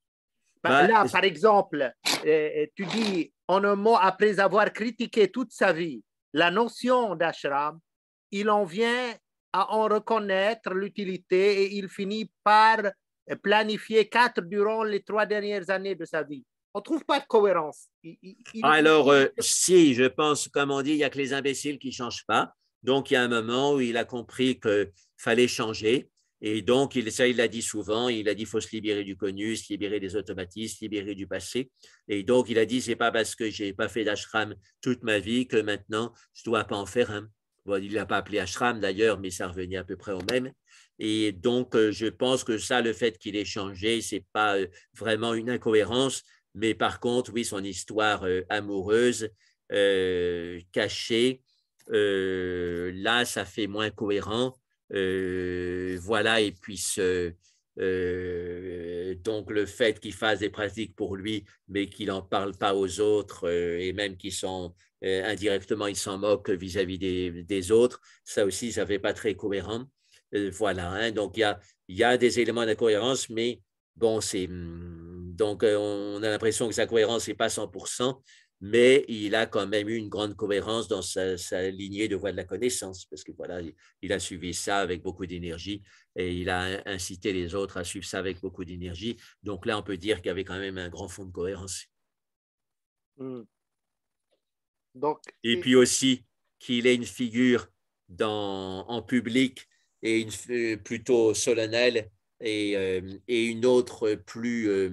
Là, par exemple, tu dis en un mot, après avoir critiqué toute sa vie la notion d'ashram, il en vient à en reconnaître l'utilité et il finit par planifier 4 durant les 3 dernières années de sa vie. On ne trouve pas de cohérence. Alors, si, je pense, comme on dit, il n'y a que les imbéciles qui ne changent pas. Donc, il y a un moment où il a compris qu'il fallait changer. Et donc, ça, il l'a dit souvent, il a dit qu'il faut se libérer du connu, se libérer des automatismes, se libérer du passé. Et donc, il a dit, ce n'est pas parce que je n'ai pas fait d'ashram toute ma vie que maintenant, je ne dois pas en faire un. Bon, il ne l'a pas appelé ashram d'ailleurs, mais ça revenait à peu près au même. Et donc, je pense que ça, le fait qu'il ait changé, ce n'est pas vraiment une incohérence, mais par contre, oui, son histoire amoureuse, cachée, là, ça fait moins cohérent. Voilà, et puis donc le fait qu'il fasse des pratiques pour lui, mais qu'il n'en parle pas aux autres, et même qu'ils sont indirectement, il s'en moque vis-à-vis des autres, ça aussi, ça ne fait pas très cohérent. Voilà, hein, donc il y a des éléments d'incohérence, mais bon, donc on a l'impression que sa cohérence n'est pas 100%, mais il a quand même eu une grande cohérence dans sa lignée de voie de la connaissance, parce que voilà, il a suivi ça avec beaucoup d'énergie et il a incité les autres à suivre ça avec beaucoup d'énergie. Donc là, on peut dire qu'il y avait quand même un grand fond de cohérence. Donc, et puis aussi qu'il ait une figure en public et plutôt solennelle et une autre plus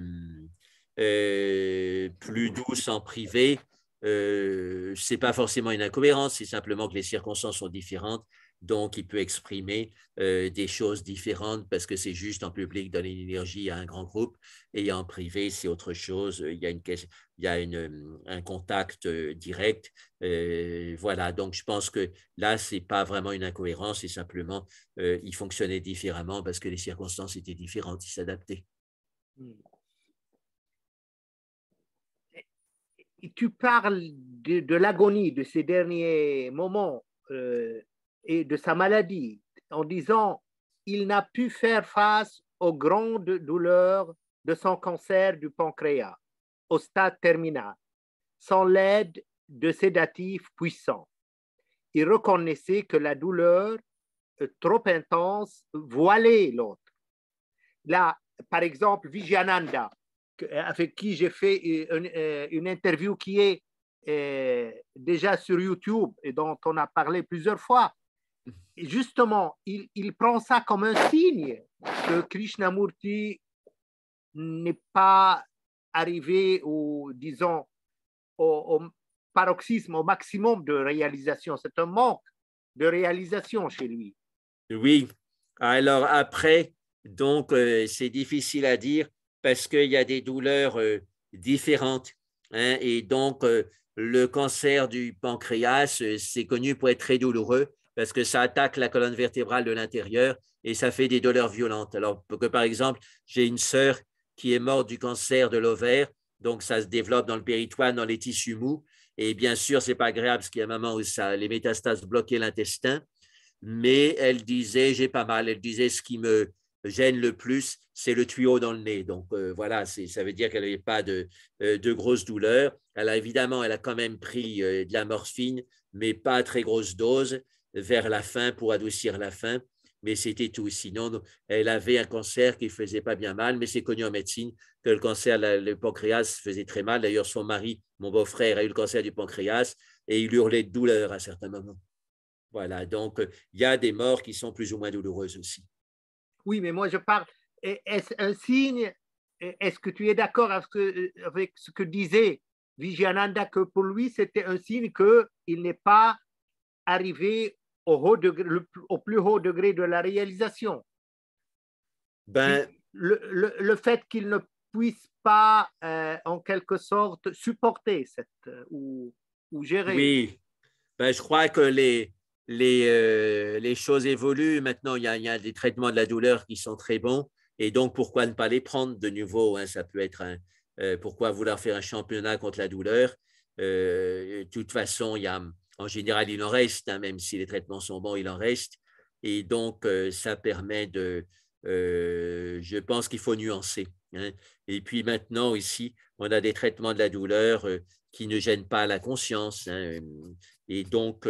douce en privé. Ce n'est pas forcément une incohérence, c'est simplement que les circonstances sont différentes. Donc, il peut exprimer des choses différentes parce que c'est juste en public donner une énergie à un grand groupe et en privé, c'est autre chose. Il y a un contact direct. Voilà, donc je pense que là, ce n'est pas vraiment une incohérence, c'est simplement il fonctionnait différemment parce que les circonstances étaient différentes, il s'adaptait. Tu parles de l'agonie de ces derniers moments et de sa maladie en disant il n'a pu faire face aux grandes douleurs de son cancer du pancréas au stade terminal sans l'aide de sédatifs puissants. Il reconnaissait que la douleur trop intense voilait l'autre. Là, par exemple, Vijayananda, avec qui j'ai fait une interview qui est déjà sur YouTube et dont on a parlé plusieurs fois. Et justement, il prend ça comme un signe que Krishnamurti n'est pas arrivé disons, au paroxysme, au maximum de réalisation. C'est un manque de réalisation chez lui. Oui. Alors après, donc, c'est difficile à dire parce qu'il y a des douleurs différentes. Hein, et donc, le cancer du pancréas, c'est connu pour être très douloureux parce que ça attaque la colonne vertébrale de l'intérieur et ça fait des douleurs violentes. Alors que, par exemple, j'ai une sœur qui est morte du cancer de l'ovaire, donc ça se développe dans le péritoine, dans les tissus mous, Et bien sûr, ce n'est pas agréable parce qu'il y a un moment où les métastases bloquaient l'intestin, mais elle disait, j'ai pas mal. Elle disait, ce qui me gêne le plus, c'est le tuyau dans le nez. Donc voilà, ça veut dire qu'elle n'avait pas de grosses douleurs. Évidemment, elle a quand même pris de la morphine, mais pas à très grosse dose vers la fin pour adoucir la faim. Mais c'était tout. Sinon, elle avait un cancer qui ne faisait pas bien mal, mais c'est connu en médecine que le cancer, le pancréas faisait très mal. D'ailleurs, son mari, mon beau-frère, a eu le cancer du pancréas et il hurlait de douleur à certains moments. Voilà, donc il y a des morts qui sont plus ou moins douloureuses aussi. Oui, mais moi je parle, est-ce un signe, est-ce que tu es d'accord avec ce que disait Vijayananda, que pour lui c'était un signe qu'il n'est pas arrivé au plus haut degré de la réalisation? Ben, le fait qu'il ne puisse pas, en quelque sorte, supporter ou gérer. oui, ben, je crois que les choses évoluent. Maintenant, il y a des traitements de la douleur qui sont très bons. Et donc, pourquoi ne pas les prendre de nouveau, hein? Ça peut être pourquoi vouloir faire un championnat contre la douleur? De toute façon, en général, il en reste, hein, même si les traitements sont bons, il en reste. Et donc, ça permet je pense qu'il faut nuancer, hein. Et puis maintenant, ici, on a des traitements de la douleur qui ne gênent pas la conscience, hein. Et donc,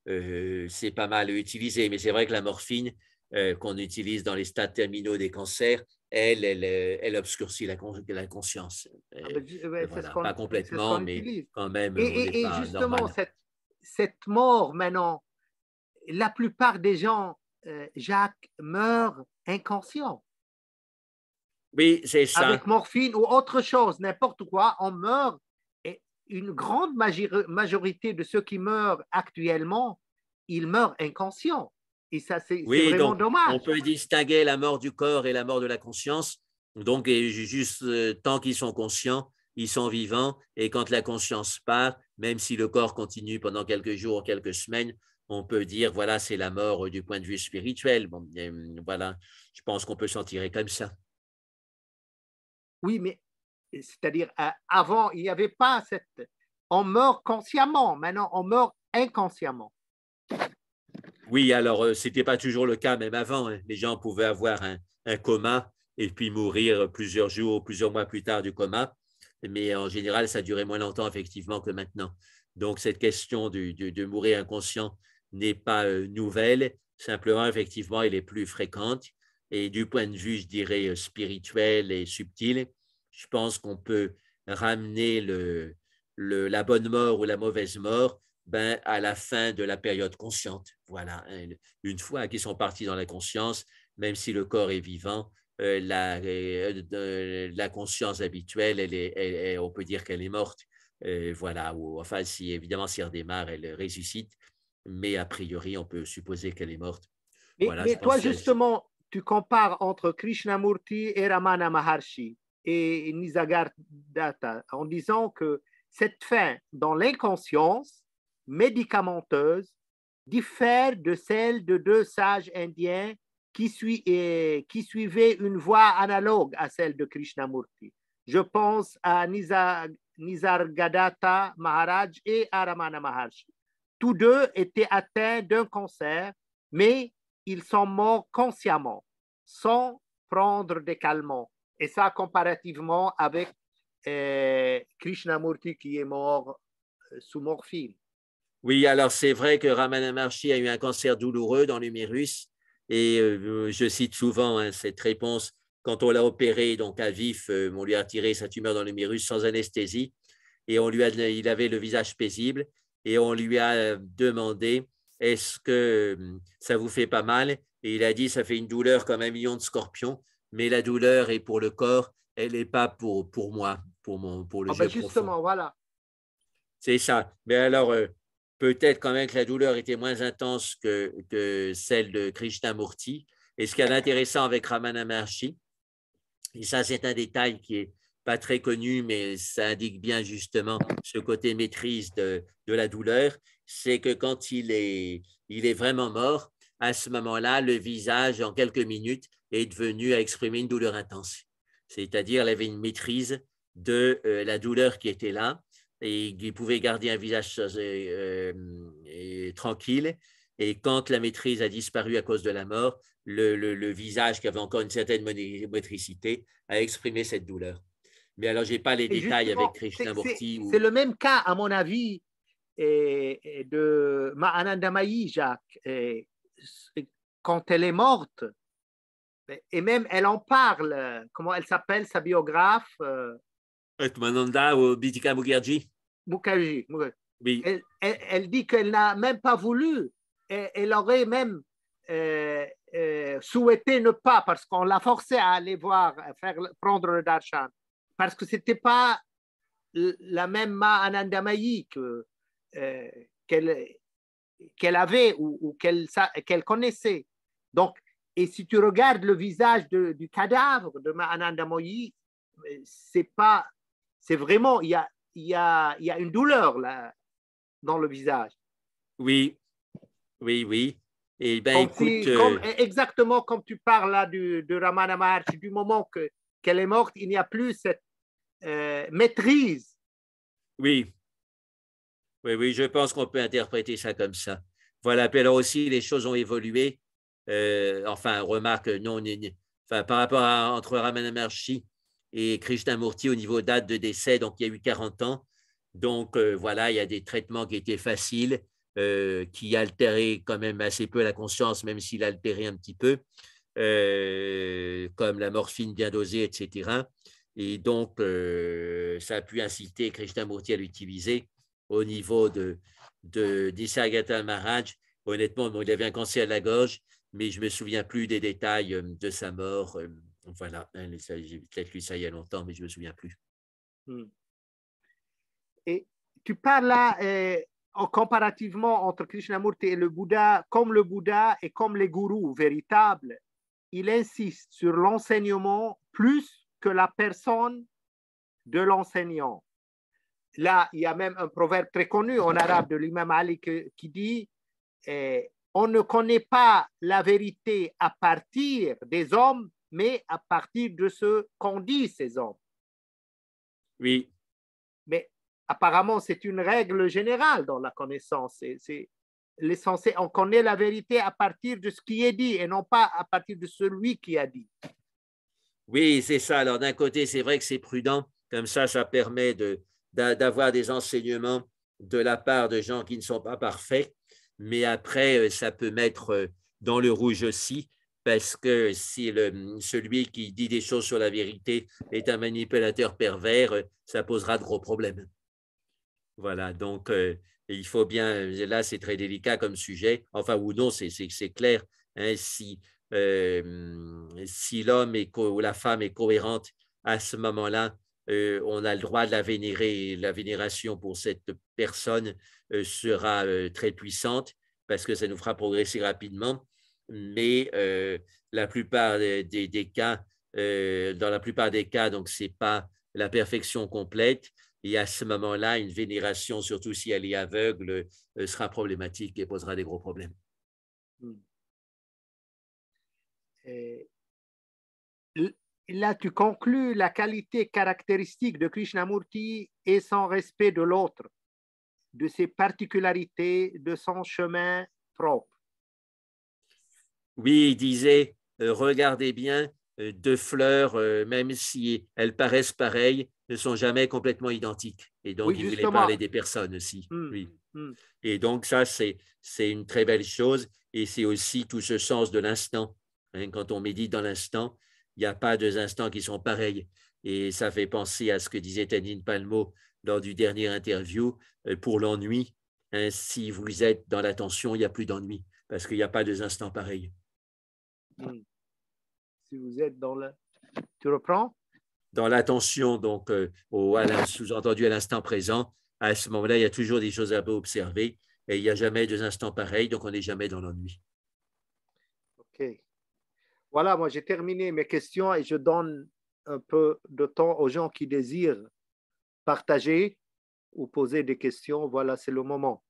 c'est pas mal utilisé. Mais c'est vrai que la morphine qu'on utilise dans les stades terminaux des cancers, elle obscurcit la conscience. Voilà, pas c'est ce complètement, qu'on mais utilise. quand même, on n'est Et pas justement, normal. cette mort maintenant, la plupart des gens, Jacques, meurent inconscients. Oui, c'est ça. Avec morphine ou autre chose, n'importe quoi, on meurt. Et une grande majorité de ceux qui meurent actuellement, ils meurent inconscients. Et ça, c'est Oui, vraiment donc on dommage. peut distinguer la mort du corps et la mort de la conscience. Donc, juste tant qu'ils sont conscients, ils sont vivants. Et quand la conscience part, même si le corps continue pendant quelques jours, quelques semaines, on peut dire, voilà, c'est la mort du point de vue spirituel. Bon, voilà, je pense qu'on peut s'en tirer comme ça. Oui, mais c'est-à-dire, avant, il n'y avait pas cette. On meurt consciemment, maintenant, on meurt inconsciemment. Oui, alors, ce n'était pas toujours le cas, même avant, hein. Les gens pouvaient avoir un coma et puis mourir plusieurs jours, plusieurs mois plus tard du coma. Mais en général, ça durait moins longtemps, effectivement, que maintenant. Donc, cette question de mourir inconscient n'est pas nouvelle. Simplement, effectivement, elle est plus fréquente. Et du point de vue, je dirais, spirituel et subtil, je pense qu'on peut ramener la bonne mort ou la mauvaise mort à la fin de la période consciente. Voilà, une fois qu'ils sont partis dans la conscience, même si le corps est vivant, la conscience habituelle, on peut dire qu'elle est morte. Voilà, ou enfin, évidemment, si elle redémarre, elle ressuscite, mais a priori, on peut supposer qu'elle est morte. Voilà, je Mais toi, pense. justement, tu compares entre Krishnamurti et Ramana Maharshi et Nisargadatta en disant que cette fin dans l'inconscience médicamenteuse diffère de celle de deux sages indiens qui suivaient une voie analogue à celle de Krishnamurti. Je pense à Nisargadatta Maharaj et à Ramana Maharshi. Tous deux étaient atteints d'un cancer, mais ils sont morts consciemment, sans prendre des calmants. Et ça, comparativement avec Krishnamurti qui est mort sous morphine. Oui, alors c'est vrai que Ramana Maharshi a eu un cancer douloureux dans l'humérus et je cite souvent, hein, cette réponse quand on l'a opéré donc à vif, on lui a retiré sa tumeur dans l'humérus sans anesthésie et il avait le visage paisible et on lui a demandé est-ce que ça vous fait pas mal? Et il a dit ça fait une douleur comme 1 million de scorpions, mais la douleur est pour le corps, elle n'est pas pour moi, pour le Oh ben jeu profond. justement, voilà. C'est ça. Mais alors, peut-être quand même que la douleur était moins intense que celle de Krishnamurti. Et ce qui est intéressant avec Ramana Maharshi, et ça c'est un détail qui n'est pas très connu, mais ça indique bien justement ce côté maîtrise de la douleur, c'est que quand il est vraiment mort, à ce moment-là, le visage, en quelques minutes, est devenu à exprimer une douleur intense. C'est-à-dire, il avait une maîtrise de la douleur qui était là. et il pouvait garder un visage tranquille. Et quand la maîtrise a disparu à cause de la mort, le visage qui avait encore une certaine motricité a exprimé cette douleur. Mais alors, je n'ai pas les Et détails avec justement, Krishnamurti. c'est le même cas, à mon avis, de Mahananda Mayi, Jacques. Quand elle est morte, et même elle en parle, comment elle s'appelle, sa biographe Atmananda ou Bitika Mukherjee. Mukherjee. Oui. Elle dit qu'elle n'a même pas voulu. Elle aurait même souhaité ne pas, parce qu'on l'a forcé à aller voir, prendre le darshan, parce que ce n'était pas la même Mahanandamayi qu'elle avait ou qu'elle connaissait. Donc, et si tu regardes le visage du cadavre de Mahanandamayi, c'est vraiment, il y a une douleur là, dans le visage. Oui, oui, oui. Et ben écoute, exactement comme tu parles là de Ramana Maharshi, du moment qu'elle est morte, il n'y a plus cette maîtrise. Oui, oui, oui, je pense qu'on peut interpréter ça comme ça. Voilà, puis alors aussi, les choses ont évolué. Enfin, remarque, non, enfin, par rapport entre Ramana Maharshi et Krishnamurti au niveau date de décès, donc il y a eu 40 ans. Donc voilà, il y a des traitements qui étaient faciles, qui altéraient quand même assez peu la conscience, même s'il altérait un petit peu, comme la morphine bien dosée, etc. Et donc, ça a pu inciter Krishnamurti à l'utiliser au niveau de Nisargadatta Maharaj. Honnêtement, bon, il avait un cancer de la gorge, mais je ne me souviens plus des détails de sa mort. Voilà, j'ai peut-être lu ça il y a longtemps, mais je ne me souviens plus. Et tu parles là comparativement entre Krishnamurti et le Bouddha et comme les gourous véritables, il insiste sur l'enseignement plus que la personne de l'enseignant. Là, il y a même un proverbe très connu en arabe de l'imam Ali qui dit on ne connaît pas la vérité à partir des hommes, mais à partir de ce qu'ont dit ces hommes. Oui. Mais apparemment, c'est une règle générale dans la connaissance. C'est l'essentiel. On connaît la vérité à partir de ce qui est dit et non pas à partir de celui qui a dit. Oui, c'est ça. Alors, d'un côté, c'est vrai que c'est prudent. Comme ça permet d'avoir des enseignements de la part de gens qui ne sont pas parfaits. Mais après, ça peut mettre dans le rouge aussi, parce que si celui qui dit des choses sur la vérité est un manipulateur pervers, ça posera de gros problèmes. Voilà, donc il faut bien, là c'est très délicat comme sujet, enfin ou non, c'est clair, hein, si l'homme ou la femme est cohérente, à ce moment-là, on a le droit de la vénérer, et la vénération pour cette personne sera très puissante, parce que ça nous fera progresser rapidement, mais la plupart des cas, dans la plupart des cas, donc c'est pas la perfection complète. Et à ce moment-là, une vénération, surtout si elle est aveugle, sera problématique et posera des gros problèmes. Et là, tu conclus la qualité caractéristique de Krishnamurti et son respect de l'autre, de ses particularités, de son chemin propre. Oui, il disait, regardez bien, deux fleurs, même si elles paraissent pareilles, ne sont jamais complètement identiques. Et donc, il voulait parler des personnes aussi. Oui. Et donc, ça, c'est une très belle chose. Et c'est aussi tout ce sens de l'instant. Hein, quand on médite dans l'instant, il n'y a pas deux instants qui sont pareils. Et ça fait penser à ce que disait Tanine Palmo lors du dernier interview pour l'ennui. Hein, si vous êtes dans l'attention, il n'y a plus d'ennui parce qu'il n'y a pas deux instants pareils. Si vous êtes dans le... Tu reprends? Dans l'attention, donc, sous-entendu à l'instant présent, à ce moment-là, il y a toujours des choses à observer et il n'y a jamais deux instants pareils, donc on n'est jamais dans l'ennui. OK. Voilà, moi j'ai terminé mes questions et je donne un peu de temps aux gens qui désirent partager ou poser des questions. Voilà, c'est le moment.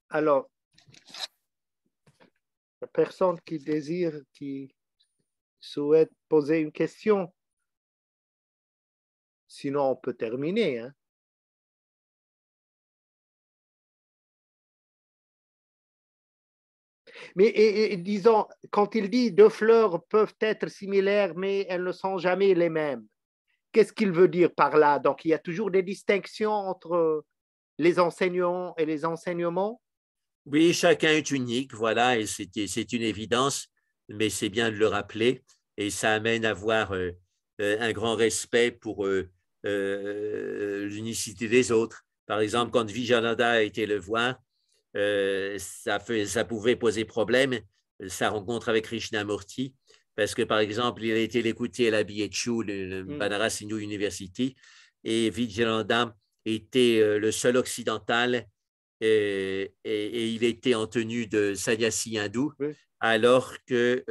Alors, la personne qui désire, qui souhaite poser une question, sinon on peut terminer. Hein. Mais disons, quand il dit deux fleurs peuvent être similaires, mais elles ne sont jamais les mêmes, qu'est-ce qu'il veut dire par là? Donc, il y a toujours des distinctions entre les enseignants et les enseignements? Oui, chacun est unique, voilà, et c'est une évidence, mais c'est bien de le rappeler, et ça amène à avoir un grand respect pour l'unicité des autres. Par exemple, quand Vijayananda a été le voir, ça pouvait poser problème, sa rencontre avec Krishnamurti, parce que, par exemple, il a été l'écouter à la BHU, le Banaras Hindu University, et Vijayananda était le seul occidental et il était en tenue de sannyasi hindou, Oui. alors que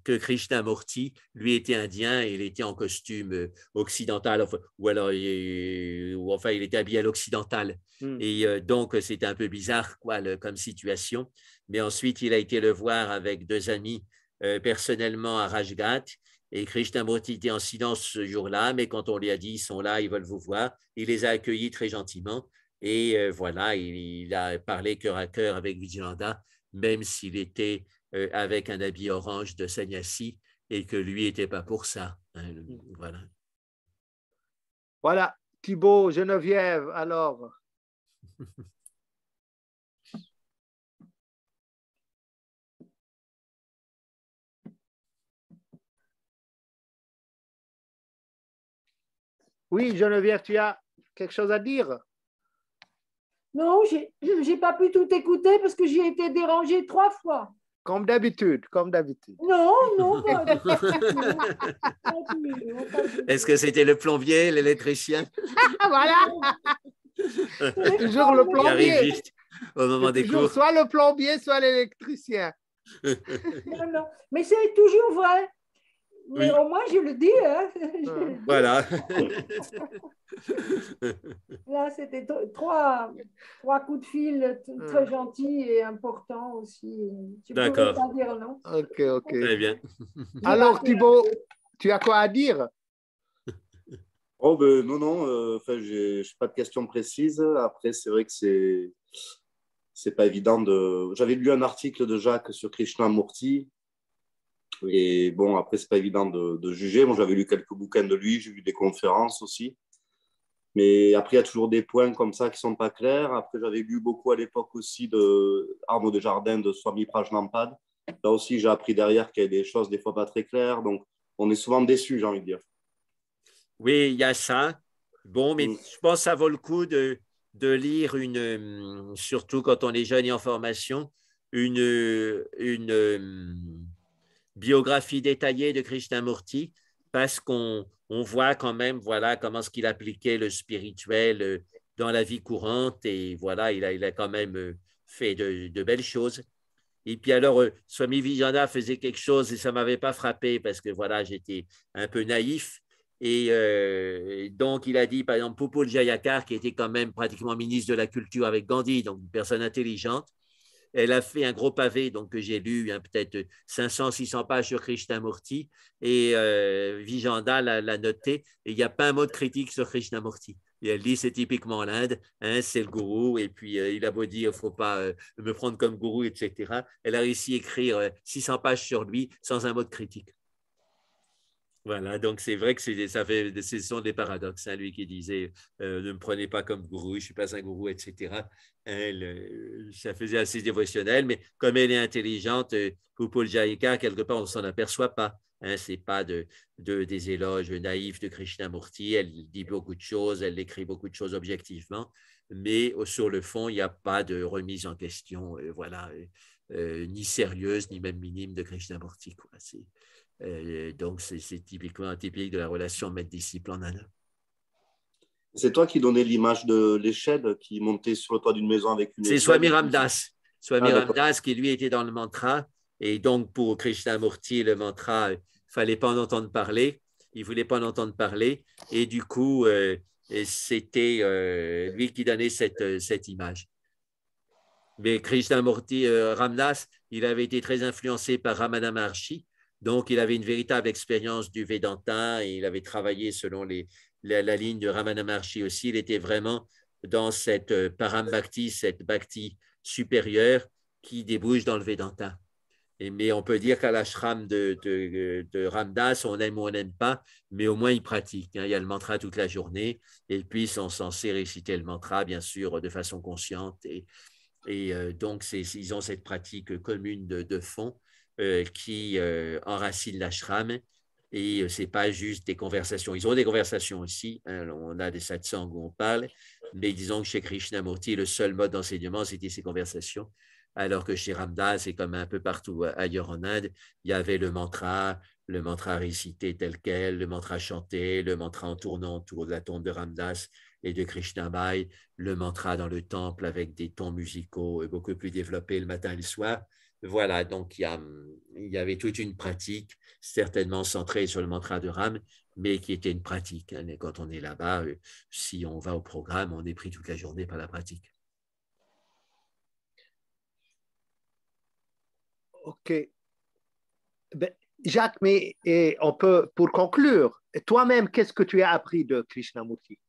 Krishnamurti, lui, était indien et il était en costume occidental, ou alors enfin, il était habillé à l'occidental. Et donc, c'était un peu bizarre comme situation. Mais ensuite, il a été le voir avec deux amis personnellement à Rajghat. Et Krishnamurti était en silence ce jour-là, mais quand on lui a dit, ils sont là, ils veulent vous voir, il les a accueillis très gentiment. Et voilà, il a parlé cœur à cœur avec Vijayananda, même s'il était avec un habit orange de sannyasi et que lui n'était pas pour ça. Hein, voilà. Voilà, Thibaut, Geneviève, alors. Oui, Geneviève, tu as quelque chose à dire? Non, j'ai pas pu tout écouter parce que j'ai été dérangée 3 fois. Comme d'habitude, comme d'habitude. Non, non, pas Est-ce que c'était le plombier, l'électricien? Voilà. C'est toujours le plombier. Il arrive juste au moment des cours. Soit le plombier, soit l'électricien. Non, non, mais c'est toujours vrai. Mais Oui. au moins, je le dis. Hein. Voilà. Là, c'était 3 coups de fil très gentils et importants aussi. Je ne pouvais pas dire non. Ok, ok. Très bien. Alors, Thibaut, tu as quoi à dire? Oh, ben non, non. Enfin, je n'ai pas de questions précises. Après, c'est vrai que c'est pas évident de. J'avais lu un article de Jacques sur Krishnamurti. Et bon, après, c'est pas évident de juger. Moi, j'avais lu quelques bouquins de lui, j'ai vu des conférences aussi. Mais après, il y a toujours des points comme ça qui sont pas clairs. Après, j'avais lu beaucoup à l'époque aussi de Arnaud Desjardins, de Swami Prajnampad. Là aussi, j'ai appris derrière qu'il y a des choses des fois pas très claires. Donc, on est souvent déçus, j'ai envie de dire. Oui, il y a ça. Bon, mais je pense que ça vaut le coup de lire surtout quand on est jeune et en formation, une biographie détaillée de Krishnamurti parce qu'on voit quand même voilà, comment ce qu'il appliquait le spirituel dans la vie courante et voilà, il a quand même fait de belles choses. Et puis alors, Swami Vijayananda faisait quelque chose et ça ne m'avait pas frappé parce que voilà, j'étais un peu naïf. Et donc, il a dit, par exemple, Popo Jayakar, qui était quand même pratiquement ministre de la Culture avec Gandhi, donc une personne intelligente, elle a fait un gros pavé donc, que j'ai lu, peut-être 500, 600 pages sur Krishnamurti, et Vijayananda l'a noté, et il n'y a pas un mot de critique sur Krishnamurti. Et elle dit, c'est typiquement l'Inde, hein, c'est le gourou, et puis il a beau dire, il ne faut pas me prendre comme gourou, etc. Elle a réussi à écrire 600 pages sur lui sans un mot de critique. Voilà, donc c'est vrai que ce sont des paradoxes. Hein, lui qui disait ne me prenez pas comme gourou, je ne suis pas un gourou, etc. Ça faisait assez dévotionnel, mais comme elle est intelligente, Pupul Jayika, quelque part, on ne s'en aperçoit pas. Hein, ce n'est pas des éloges naïfs de Krishnamurti. Elle dit beaucoup de choses, elle écrit beaucoup de choses objectivement, mais sur le fond, il n'y a pas de remise en question, voilà, ni sérieuse, ni même minime de Krishnamurti. Quoi. Donc, c'est typiquement typique de la relation maître-disciple en Inde. C'est toi qui donnais l'image de l'échelle qui montait sur le toit d'une maison avec une échelle. C'est Swami Ramdas. Swami Ramdas qui, lui, était dans le mantra. Et donc, pour Krishnamurti, le mantra, il ne fallait pas en entendre parler. Il ne voulait pas en entendre parler. Et du coup, et c'était lui qui donnait cette image. Mais Krishnamurti Ramdas, il avait été très influencé par Ramana Maharshi, donc il avait une véritable expérience du Vedanta et il avait travaillé selon la ligne de Ramana Maharshi aussi. Il était vraiment dans cette Param Bhakti, cette Bhakti supérieure qui débouche dans le Vedanta. Mais on peut dire qu'à l'ashram de Ramdas, on aime ou on n'aime pas, mais au moins il pratique. Il y a le mantra toute la journée et puis ils sont censés réciter le mantra, bien sûr, de façon consciente. Et donc, ils ont cette pratique commune de fond qui enracine l'ashram. Et ce n'est pas juste des conversations. Ils ont des conversations aussi. Hein, on a des satsangs où on parle. Mais disons que chez Krishnamurti, le seul mode d'enseignement, c'était ces conversations. Alors que chez Ramdas, et comme un peu partout ailleurs en Inde, il y avait le mantra récité tel quel, le mantra chanté, le mantra en tournant autour de la tombe de Ramdas et de Krishnamai, le mantra dans le temple avec des tons musicaux beaucoup plus développés le matin et le soir. Voilà, donc il y avait toute une pratique, certainement centrée sur le mantra de Ram, mais qui était une pratique. Hein. Et quand on est là-bas, si on va au programme, on est pris toute la journée par la pratique. OK. Ben, Jacques, mais on peut, pour conclure, toi-même, qu'est-ce que tu as appris de Krishnamurti?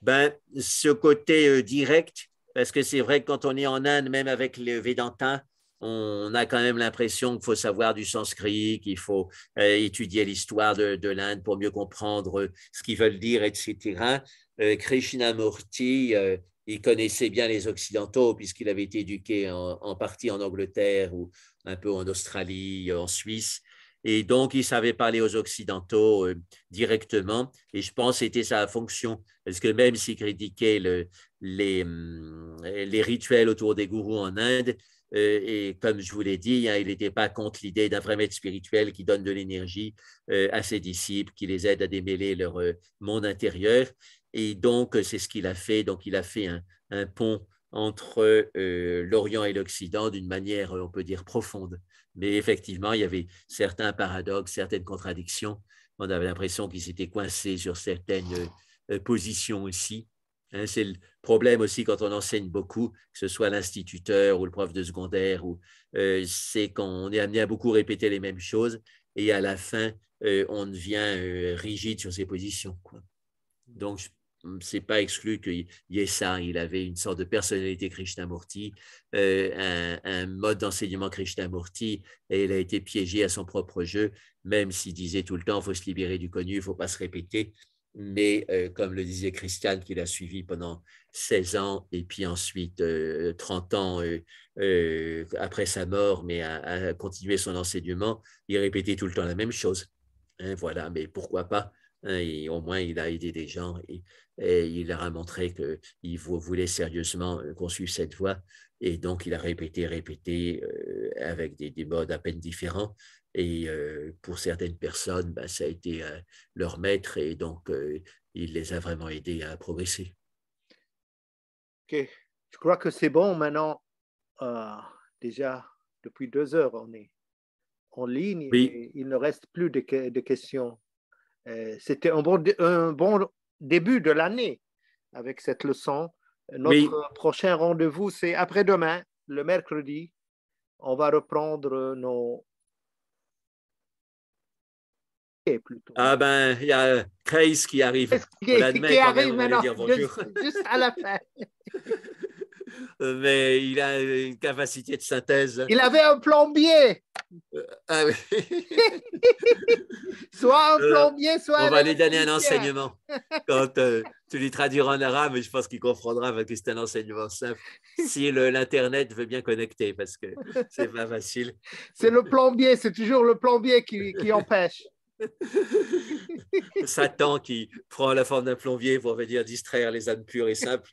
Ben, ce côté direct, parce que c'est vrai que quand on est en Inde, même avec le Vedanta, on a quand même l'impression qu'il faut savoir du sanskrit, qu'il faut étudier l'histoire de l'Inde pour mieux comprendre ce qu'ils veulent dire, etc. Krishnamurti, il connaissait bien les Occidentaux puisqu'il avait été éduqué en partie en Angleterre ou un peu en Australie, en Suisse. Et donc, il savait parler aux Occidentaux directement. Et je pense que c'était sa fonction. Parce que même s'il critiquait les rituels autour des gourous en Inde, et comme je vous l'ai dit, hein, il n'était pas contre l'idée d'un vrai maître spirituel qui donne de l'énergie à ses disciples, qui les aide à démêler leur monde intérieur. Et donc, c'est ce qu'il a fait. Donc, il a fait un pont entre l'Orient et l'Occident d'une manière, on peut dire, profonde. Mais effectivement, il y avait certains paradoxes, certaines contradictions. On avait l'impression qu'il s'était coincé sur certaines positions aussi. Hein, c'est le problème aussi quand on enseigne beaucoup, que ce soit l'instituteur ou le prof de secondaire, c'est qu'on est amené à beaucoup répéter les mêmes choses et à la fin, on devient rigide sur ses positions, quoi. Donc, ce n'est pas exclu qu'il y ait ça. Il avait une sorte de personnalité Krishnamurti, un mode d'enseignement Krishnamurti, et il a été piégé à son propre jeu, même s'il disait tout le temps, il faut se libérer du connu, il ne faut pas se répéter. Mais comme le disait Christiane, qu'il a suivi pendant 16 ans, et puis ensuite 30 ans après sa mort, mais à continuer son enseignement, il répétait tout le temps la même chose. Hein, voilà, mais pourquoi pas? Hein, et au moins, il a aidé des gens et il leur a montré qu'il voulait sérieusement qu'on suive cette voie. Et donc, il a répété avec des modes à peine différents. Et pour certaines personnes, ben, ça a été leur maître et donc il les a vraiment aidés à progresser. OK. Je crois que c'est bon maintenant. Déjà, depuis 2 heures, on est en ligne Oui. et il ne reste plus de questions. C'était un bon début de l'année avec cette leçon. Notre prochain rendez-vous, c'est après-demain, le mercredi. On va reprendre nos... Plutôt. Ah ben, il y a Grace qui arrive. Qui arrive maintenant, dire bonjour. Juste à la fin. Mais il a une capacité de synthèse. Il avait un plombier. Ah oui. Soit un plombier, soit on va lui donner un enseignement. Quand tu lui traduiras en arabe, je pense qu'il comprendra parce que c'est un enseignement simple. Si l'Internet veut bien connecter, parce que c'est pas facile. C'est le plombier, c'est toujours le plombier qui empêche. Satan qui prend la forme d'un plombier pour venir distraire les âmes pures et simples.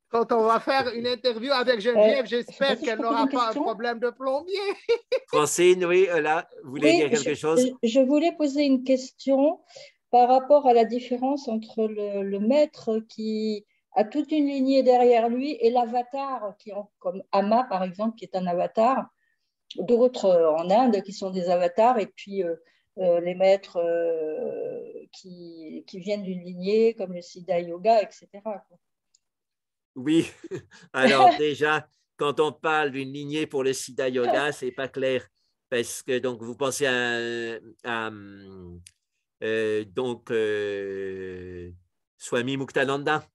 Quand on va faire une interview avec Geneviève, j'espère qu'elle n'aura pas un problème de plombier. Francine, oui, là, vous voulez dire quelque chose? Je voulais poser une question par rapport à la différence entre le maître qui a toute une lignée derrière lui et l'avatar, comme Ama, par exemple, qui est un avatar, d'autres en Inde qui sont des avatars, et puis les maîtres qui viennent d'une lignée comme le Siddha Yoga, etc. quoi. Oui, alors déjà, quand on parle d'une lignée pour le Siddha Yoga, ce n'est pas clair. Parce que donc, vous pensez Swami Muktananda.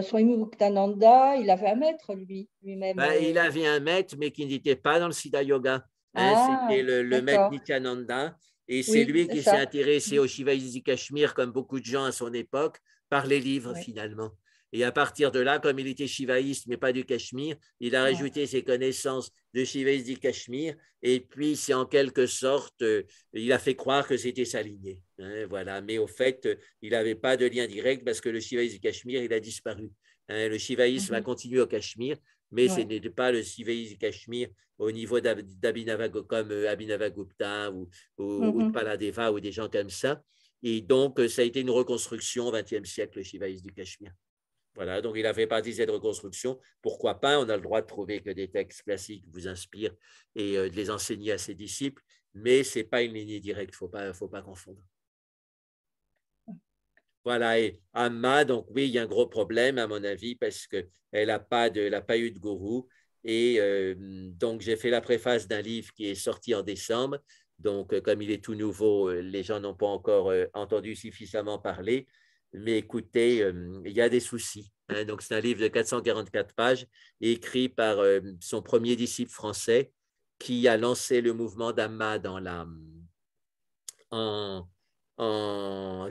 Swami Muktananda, il avait un maître, lui-même. Il avait un maître, mais qui n'était pas dans le Siddha Yoga. C'était le maître Nityananda. Et c'est lui qui s'est intéressé au Shivaïs du Cachemire, comme beaucoup de gens à son époque, par les livres, finalement. Et à partir de là, comme il était shivaïste, mais pas du Cachemire, il a rajouté ses connaissances de shivaïste du Cachemire. Et puis, c'est en quelque sorte, il a fait croire que c'était sa lignée. Voilà. Mais au fait, il n'avait pas de lien direct parce que le shivaïsme du Cachemire, il a disparu. Le shivaïsme a continué au Cachemire, mais ce n'était pas le shivaïsme du Cachemire au niveau comme Abhinavagupta ou Utpaladeva ou des gens comme ça. Et donc, ça a été une reconstruction au XXe siècle, le shivaïsme du Cachemire. Voilà, donc il a fait partie de cette reconstruction. Pourquoi pas? On a le droit de trouver que des textes classiques vous inspirent et de les enseigner à ses disciples, mais ce n'est pas une lignée directe, il ne faut pas confondre. Voilà, et Amma, donc oui, il y a un gros problème à mon avis parce qu'elle n'a pas eu de gourou. Et donc, j'ai fait la préface d'un livre qui est sorti en décembre. Donc, comme il est tout nouveau, les gens n'ont pas encore entendu suffisamment parler. Mais écoutez, il y a des soucis. Donc, c'est un livre de 444 pages, écrit par son premier disciple français qui a lancé le mouvement d'Amma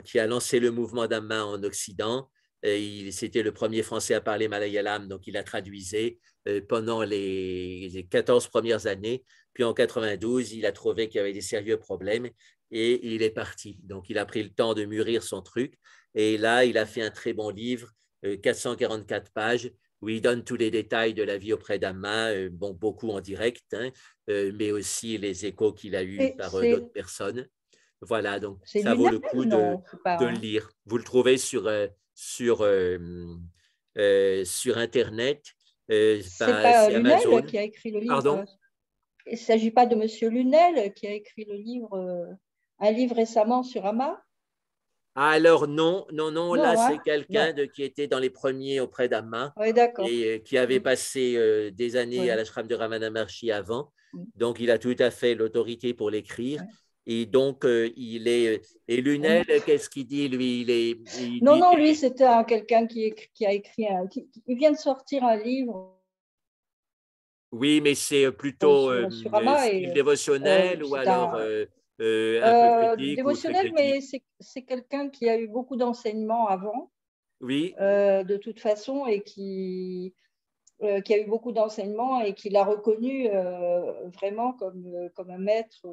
qui a lancé le mouvement d'Amma en Occident. C'était le premier Français à parler malayalam, donc il a traduisé pendant les 14 premières années. Puis en 92, il a trouvé qu'il y avait des sérieux problèmes et il est parti. Donc, il a pris le temps de mûrir son truc. Et là, il a fait un très bon livre, 444 pages, où il donne tous les détails de la vie auprès d'Amma, beaucoup en direct, mais aussi les échos qu'il a eus par d'autres personnes. Voilà, donc ça vaut le coup de le lire. Vous le trouvez sur Internet. C'est pas Lunel Amazon. qui a écrit le livre. Pardon? Il ne s'agit pas de M. Lunel qui a écrit le livre, un livre récemment sur Amma? Alors non, là c'est quelqu'un qui était dans les premiers auprès d'Amma et qui avait passé des années à l'ashram de Ramana Maharshi avant. Donc il a tout à fait l'autorité pour l'écrire. Et donc, il est. Et Lunel, qu'est-ce qu'il dit, lui? Lui, c'était quelqu'un qui a écrit. Il vient de sortir un livre. Oui, mais c'est plutôt sur Amma style dévotionnel ou alors un peu critique. Dévotionnel, mais c'est quelqu'un qui a eu beaucoup d'enseignements avant. Oui. De toute façon, et qui a eu beaucoup d'enseignements et qui l'a reconnu vraiment comme un maître.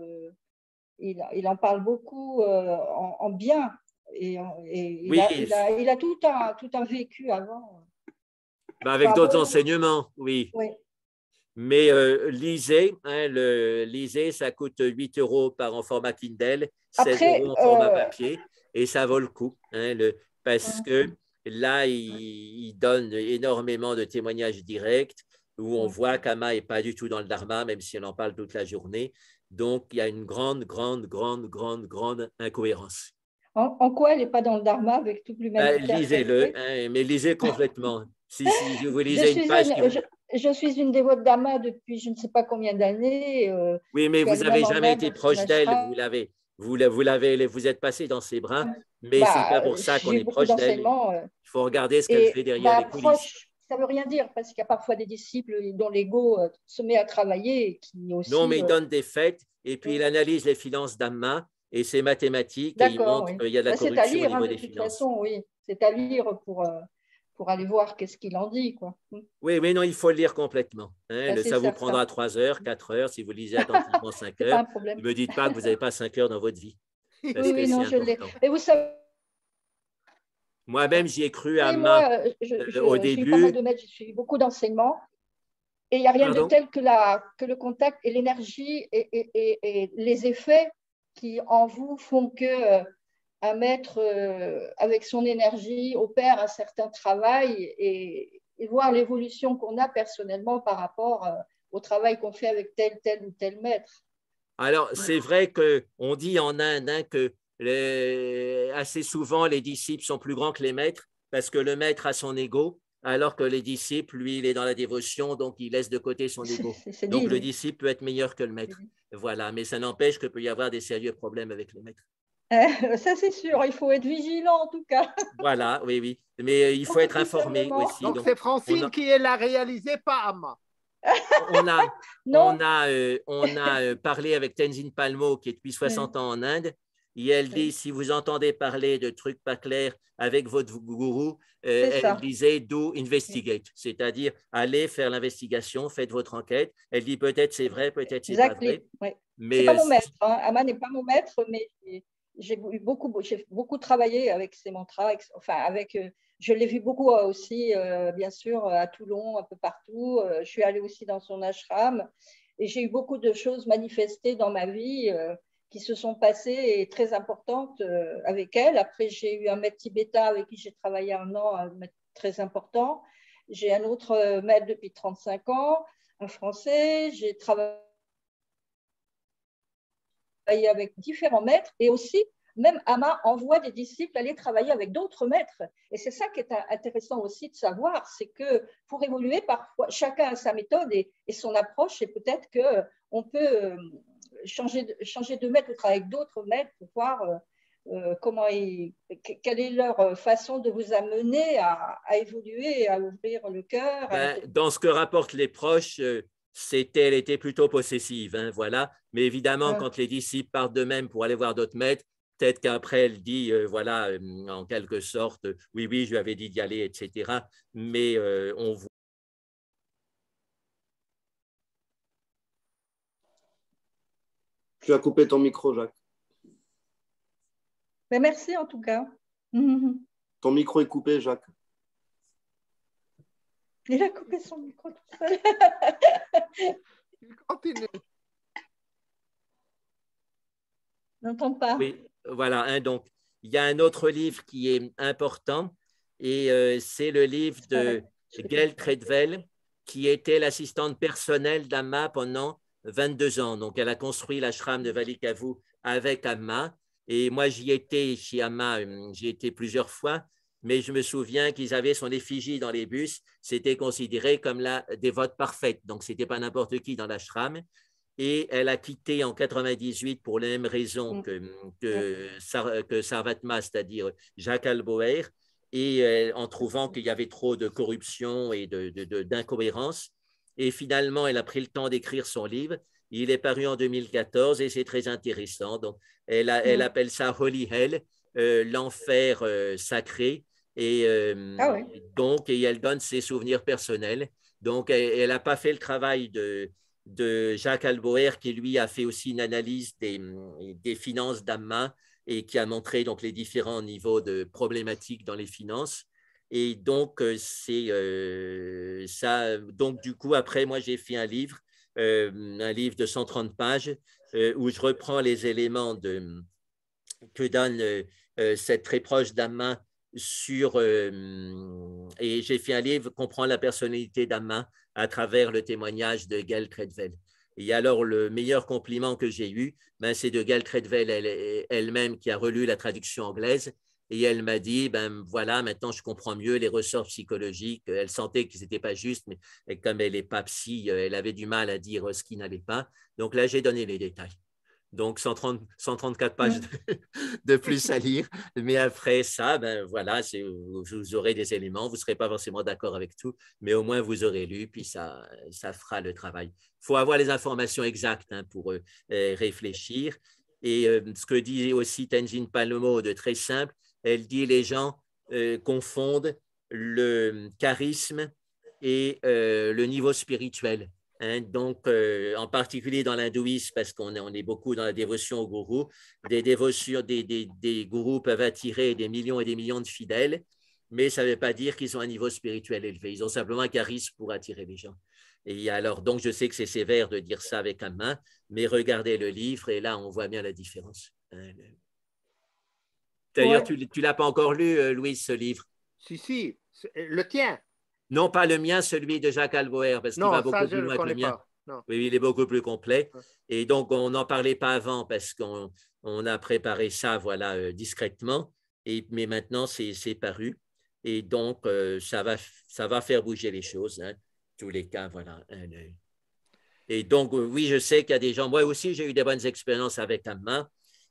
Il en parle beaucoup en bien. Et il a tout un vécu avant. Avec d'autres enseignements, oui. Mais lisez, lisez, ça coûte 8 € en format Kindle, 16 € en format papier, et ça vaut le coup. Parce que là, il donne énormément de témoignages directs où on voit qu'Amma n'est pas du tout dans le dharma, même si elle en parle toute la journée. Donc, il y a une grande incohérence. En quoi elle n'est pas dans le dharma avec toute l'humanité? Lisez-le, mais lisez complètement. Si vous lisez une page… Je suis une dévote d'Amma depuis je ne sais pas combien d'années. Oui, mais vous n'avez jamais été proche d'elle. Vous êtes passé dans ses bras, mais ce n'est pas pour ça qu'on est proche d'elle. Il faut regarder ce qu'elle fait derrière les coulisses. Ça ne veut rien dire, parce qu'il y a parfois des disciples dont l'ego se met à travailler. Et qui aussi, non, mais il donne des faits, et puis il analyse les finances d'Amma et ses mathématiques, et il montre qu'il y a de la corruption au niveau des finances. De toute façon, oui. C'est à lire pour aller voir qu'est-ce qu'il en dit, quoi. Oui, mais non, il faut le lire complètement. Ça vous prendra 3 heures, 4 heures, si vous lisez attentivement 5 heures. Ne me dites pas que vous n'avez pas 5 heures dans votre vie. Oui, non, je l'ai. Et vous savez… Moi-même, j'y ai cru à Amma au début. J'ai pas mal de maîtres, j'ai suivi beaucoup d'enseignements. Et il n'y a rien de tel que le contact et l'énergie et les effets qui en vous font que… un maître avec son énergie opère un certain travail et voir l'évolution qu'on a personnellement par rapport au travail qu'on fait avec tel ou tel maître. Alors, c'est vrai qu'on dit en Inde que assez souvent, les disciples sont plus grands que les maîtres parce que le maître a son ego, alors que les disciples, lui, il est dans la dévotion, donc il laisse de côté son ego. Donc le disciple peut être meilleur que le maître. Voilà, mais ça n'empêche qu'il peut y avoir des sérieux problèmes avec le maître. Ça, c'est sûr, il faut être vigilant en tout cas. Voilà, oui, oui. Mais il faut être informé aussi. Donc c'est Francine qui l'a réalisé, pas Amma. On a parlé avec Tenzin Palmo, qui est depuis 60 ans en Inde, et elle dit, si vous entendez parler de trucs pas clairs avec votre gourou, elle disait, do investigate, c'est-à-dire allez faire l'investigation, faites votre enquête. Elle dit, peut-être c'est vrai, peut-être c'est pas vrai. Mais c'est pas mon maître, hein. Amma n'est pas mon maître, mais j'ai beaucoup travaillé avec ces mantras, je l'ai vu beaucoup aussi, bien sûr, à Toulon, un peu partout. Je suis allée aussi dans son ashram et j'ai eu beaucoup de choses manifestées dans ma vie qui se sont passées et très importantes avec elle. Après, j'ai eu un maître tibétain avec qui j'ai travaillé 1 an, un maître très important. J'ai un autre maître depuis 35 ans, un Français. J'ai travaillé avec différents maîtres et aussi, même Amma envoie des disciples aller travailler avec d'autres maîtres. Et c'est ça qui est intéressant aussi de savoir, c'est que pour évoluer, parfois, chacun a sa méthode et son approche, et peut-être qu'on peut changer de maître ou travailler avec d'autres maîtres pour voir quelle est leur façon de vous amener à évoluer, à ouvrir le cœur. Dans ce que rapportent les proches, elle était plutôt possessive, hein, voilà. Mais évidemment, quand les disciples partent d'eux-mêmes pour aller voir d'autres maîtres, peut-être qu'après, elle dit, voilà, en quelque sorte, oui, oui, je lui avais dit d'y aller, etc. Mais on voit. Tu as coupé ton micro, Jacques. Mais merci en tout cas. Ton micro est coupé, Jacques. Il a coupé son micro tout seul. Il continue. N'entends pas. Oui, voilà. Hein, donc, il y a un autre livre qui est important et c'est le livre de Gail Treadwell, qui était l'assistante personnelle d'Amma pendant 22 ans. Donc, elle a construit l'ashram de Valikavu avec Amma. Et moi, j'y étais chez Amma, j'y étais plusieurs fois, mais je me souviens qu'ils avaient son effigie dans les bus. C'était considéré comme la dévote parfaite. Donc, ce n'était pas n'importe qui dans l'ashram. Et elle a quitté en 98 pour les mêmes raisons que Sarvatma, c'est-à-dire Jacques Alboer, et en trouvant qu'il y avait trop de corruption et d'incohérence. Et finalement, elle a pris le temps d'écrire son livre. Il est paru en 2014 et c'est très intéressant. Donc, elle appelle ça Holy Hell, l'enfer sacré. Et donc, elle donne ses souvenirs personnels. Donc, elle n'a pas fait le travail de Jacques Alboer, qui lui a fait aussi une analyse des finances d'Amma et qui a montré donc les différents niveaux de problématiques dans les finances. Et donc, c'est ça. Donc, du coup, après, moi, j'ai fait un livre de 130 pages où je reprends les éléments que donne cette très proche d'Amma et j'ai fait un livre comprend la personnalité d'Amma à travers le témoignage de Gail Treadwell. Et alors, le meilleur compliment que j'ai eu, c'est de Gail Treadwell elle-même qui a relu la traduction anglaise. Et elle m'a dit, voilà, maintenant je comprends mieux les ressorts psychologiques. Elle sentait que ce n'était pas juste, mais comme elle n'est pas psy, elle avait du mal à dire ce qui n'allait pas. Donc là, j'ai donné les détails. Donc, 134 pages de plus à lire. Mais après ça, voilà, vous aurez des éléments. Vous ne serez pas forcément d'accord avec tout, mais au moins, vous aurez lu, puis ça fera le travail. Il faut avoir les informations exactes pour réfléchir. Et ce que dit aussi Tenzin Palmo de très simple, elle dit les gens confondent le charisme et le niveau spirituel. Hein, donc, en particulier dans l'hindouisme, parce qu'on est beaucoup dans la dévotion au gourou, des gourous peuvent attirer des millions et des millions de fidèles, mais ça ne veut pas dire qu'ils ont un niveau spirituel élevé. Ils ont simplement un charisme pour attirer les gens. Et alors, donc, je sais que c'est sévère de dire ça avec un main, mais regardez le livre et là, on voit bien la différence. Hein. D'ailleurs, tu ne l'as pas encore lu, Louise, ce livre? Si, le tien. Non, pas le mien, celui de Jacques Alboer, parce qu'il va beaucoup plus loin que le mien. Non. Oui, il est beaucoup plus complet. Et donc, on n'en parlait pas avant parce qu'on a préparé ça voilà, discrètement. Mais maintenant, c'est paru. Et donc, ça va faire bouger les choses. Hein, tous les cas, voilà. Et donc, oui, je sais qu'il y a des gens. Moi aussi, j'ai eu des bonnes expériences avec Amma,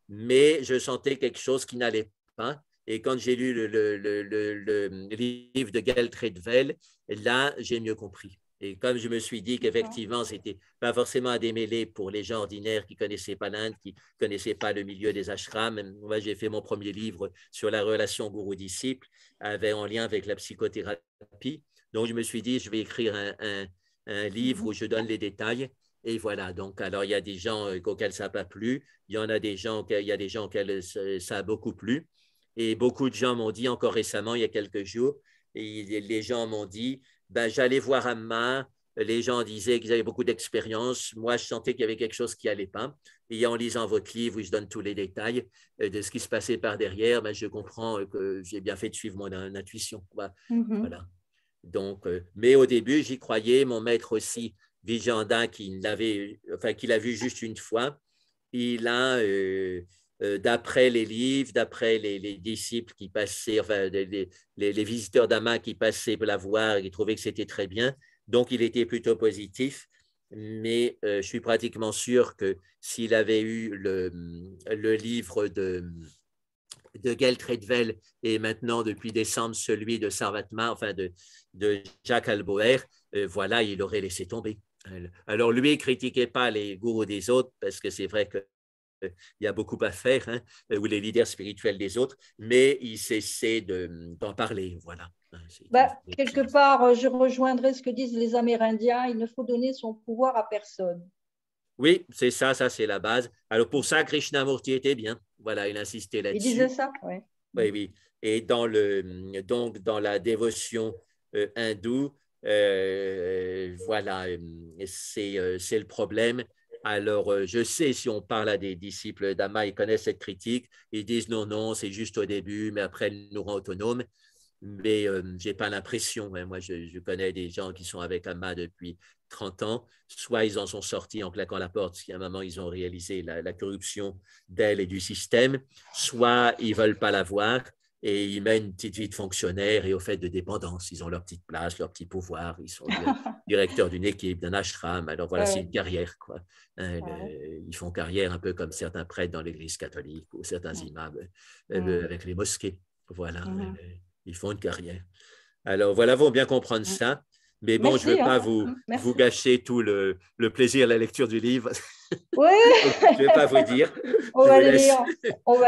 mais je sentais quelque chose qui n'allait pas. Et quand j'ai lu le livre de Gaël Tredvel, là, j'ai mieux compris. Et comme je me suis dit qu'effectivement, ce n'était pas forcément à démêler pour les gens ordinaires qui ne connaissaient pas l'Inde, qui ne connaissaient pas le milieu des ashrams. Moi, j'ai fait mon premier livre sur la relation gourou-disciple en lien avec la psychothérapie. Donc, je me suis dit, je vais écrire un livre où je donne les détails. Et voilà, donc, alors, il y a des gens auxquels ça n'a pas plu. Il y a des gens auxquels ça a beaucoup plu. Et beaucoup de gens m'ont dit, encore récemment, il y a quelques jours, et les gens m'ont dit, ben, j'allais voir Amma, les gens disaient qu'ils avaient beaucoup d'expérience. Moi, je sentais qu'il y avait quelque chose qui n'allait pas. Et en lisant votre livre où je donne tous les détails de ce qui se passait par derrière, ben, je comprends que j'ai bien fait de suivre mon intuition. Voilà. Donc, mais au début, j'y croyais. Mon maître aussi, Vijayanda, qui l'a vu juste une fois, il a, d'après les livres, d'après les disciples qui passaient, enfin, les visiteurs d'Amma qui passaient pour la voir, ils trouvaient que c'était très bien. Donc, il était plutôt positif. Mais je suis pratiquement sûr que s'il avait eu le livre de Gaël Tredvel et maintenant, depuis décembre, celui de Sarvatma, enfin de Jacques Alboer, voilà, il aurait laissé tomber. Alors, lui, il ne critiquait pas les gourous des autres parce que c'est vrai que il y a beaucoup à faire, hein, ou les leaders spirituels des autres, mais il cessait d'en parler. Voilà. Quelque part, je rejoindrai ce que disent les Amérindiens, il ne faut donner son pouvoir à personne. Oui, c'est ça c'est la base. Alors pour ça, Krishnamurti était bien. Voilà, il insistait là-dessus. Il disait ça, oui. Oui, oui. Et donc, dans la dévotion hindoue, voilà, c'est le problème. Alors, je sais, si on parle à des disciples d'Amma, ils connaissent cette critique. Ils disent non, non, c'est juste au début, mais après, elle nous rend autonomes. Mais je n'ai pas l'impression. Hein. Moi, je connais des gens qui sont avec Amma depuis 30 ans. Soit ils en sont sortis en claquant la porte, parce qu'à un moment, ils ont réalisé la corruption d'elle et du système, soit ils ne veulent pas la voir et ils mènent une petite vie de fonctionnaire et au fait de dépendance. Ils ont leur petite place, leur petit pouvoir. Ils sont directeurs d'une équipe, d'un ashram. Alors voilà, c'est une carrière, quoi. Hein, ils font carrière un peu comme certains prêtres dans l'église catholique ou certains imams avec les mosquées. Voilà. Ils font une carrière. Alors, voilà, vous bien comprendre ça. Mais bon, je ne vais pas vous gâcher tout le plaisir de la lecture du livre. Oui. Je ne vais pas vous dire. On va le lire.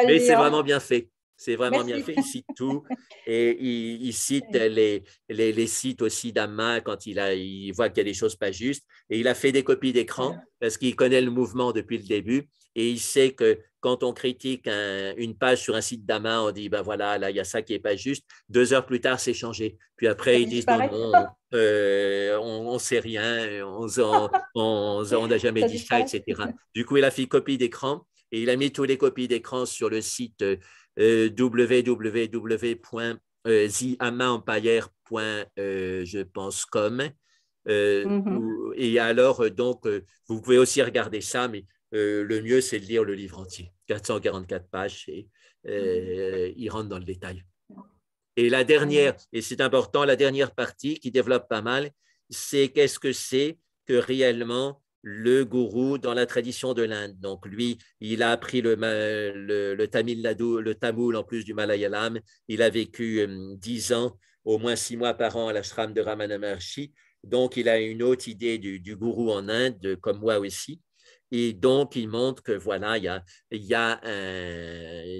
Mais c'est vraiment bien fait. C'est vraiment bien fait. Il cite tout. Et il cite les sites aussi d'Amma quand il voit qu'il y a des choses pas justes. Et il a fait des copies d'écran parce qu'il connaît le mouvement depuis le début. Et il sait que quand on critique une page sur un site d'Amma, on dit, ben voilà, là, il y a ça qui n'est pas juste. 2 heures plus tard, c'est changé. Puis après, ils disent, non, on ne sait rien, on n'a jamais dit ça, etc. Du coup, il a fait copie d'écran et il a mis tous les copies d'écran sur le site www.theammaempire.com, je pense, et alors, donc, vous pouvez aussi regarder ça, mais le mieux, c'est de lire le livre entier, 444 pages, et il rentre dans le détail. Et la dernière, et c'est important, la dernière partie qui développe pas mal, c'est qu'est-ce que c'est que réellement le gourou dans la tradition de l'Inde. Donc lui, il a appris le tamoul en plus du malayalam. Il a vécu 10 ans, au moins 6 mois par an à l'ashram de Ramana Maharshi. Donc il a une autre idée du gourou en Inde, comme moi aussi. Et donc, il montre que voilà, il y a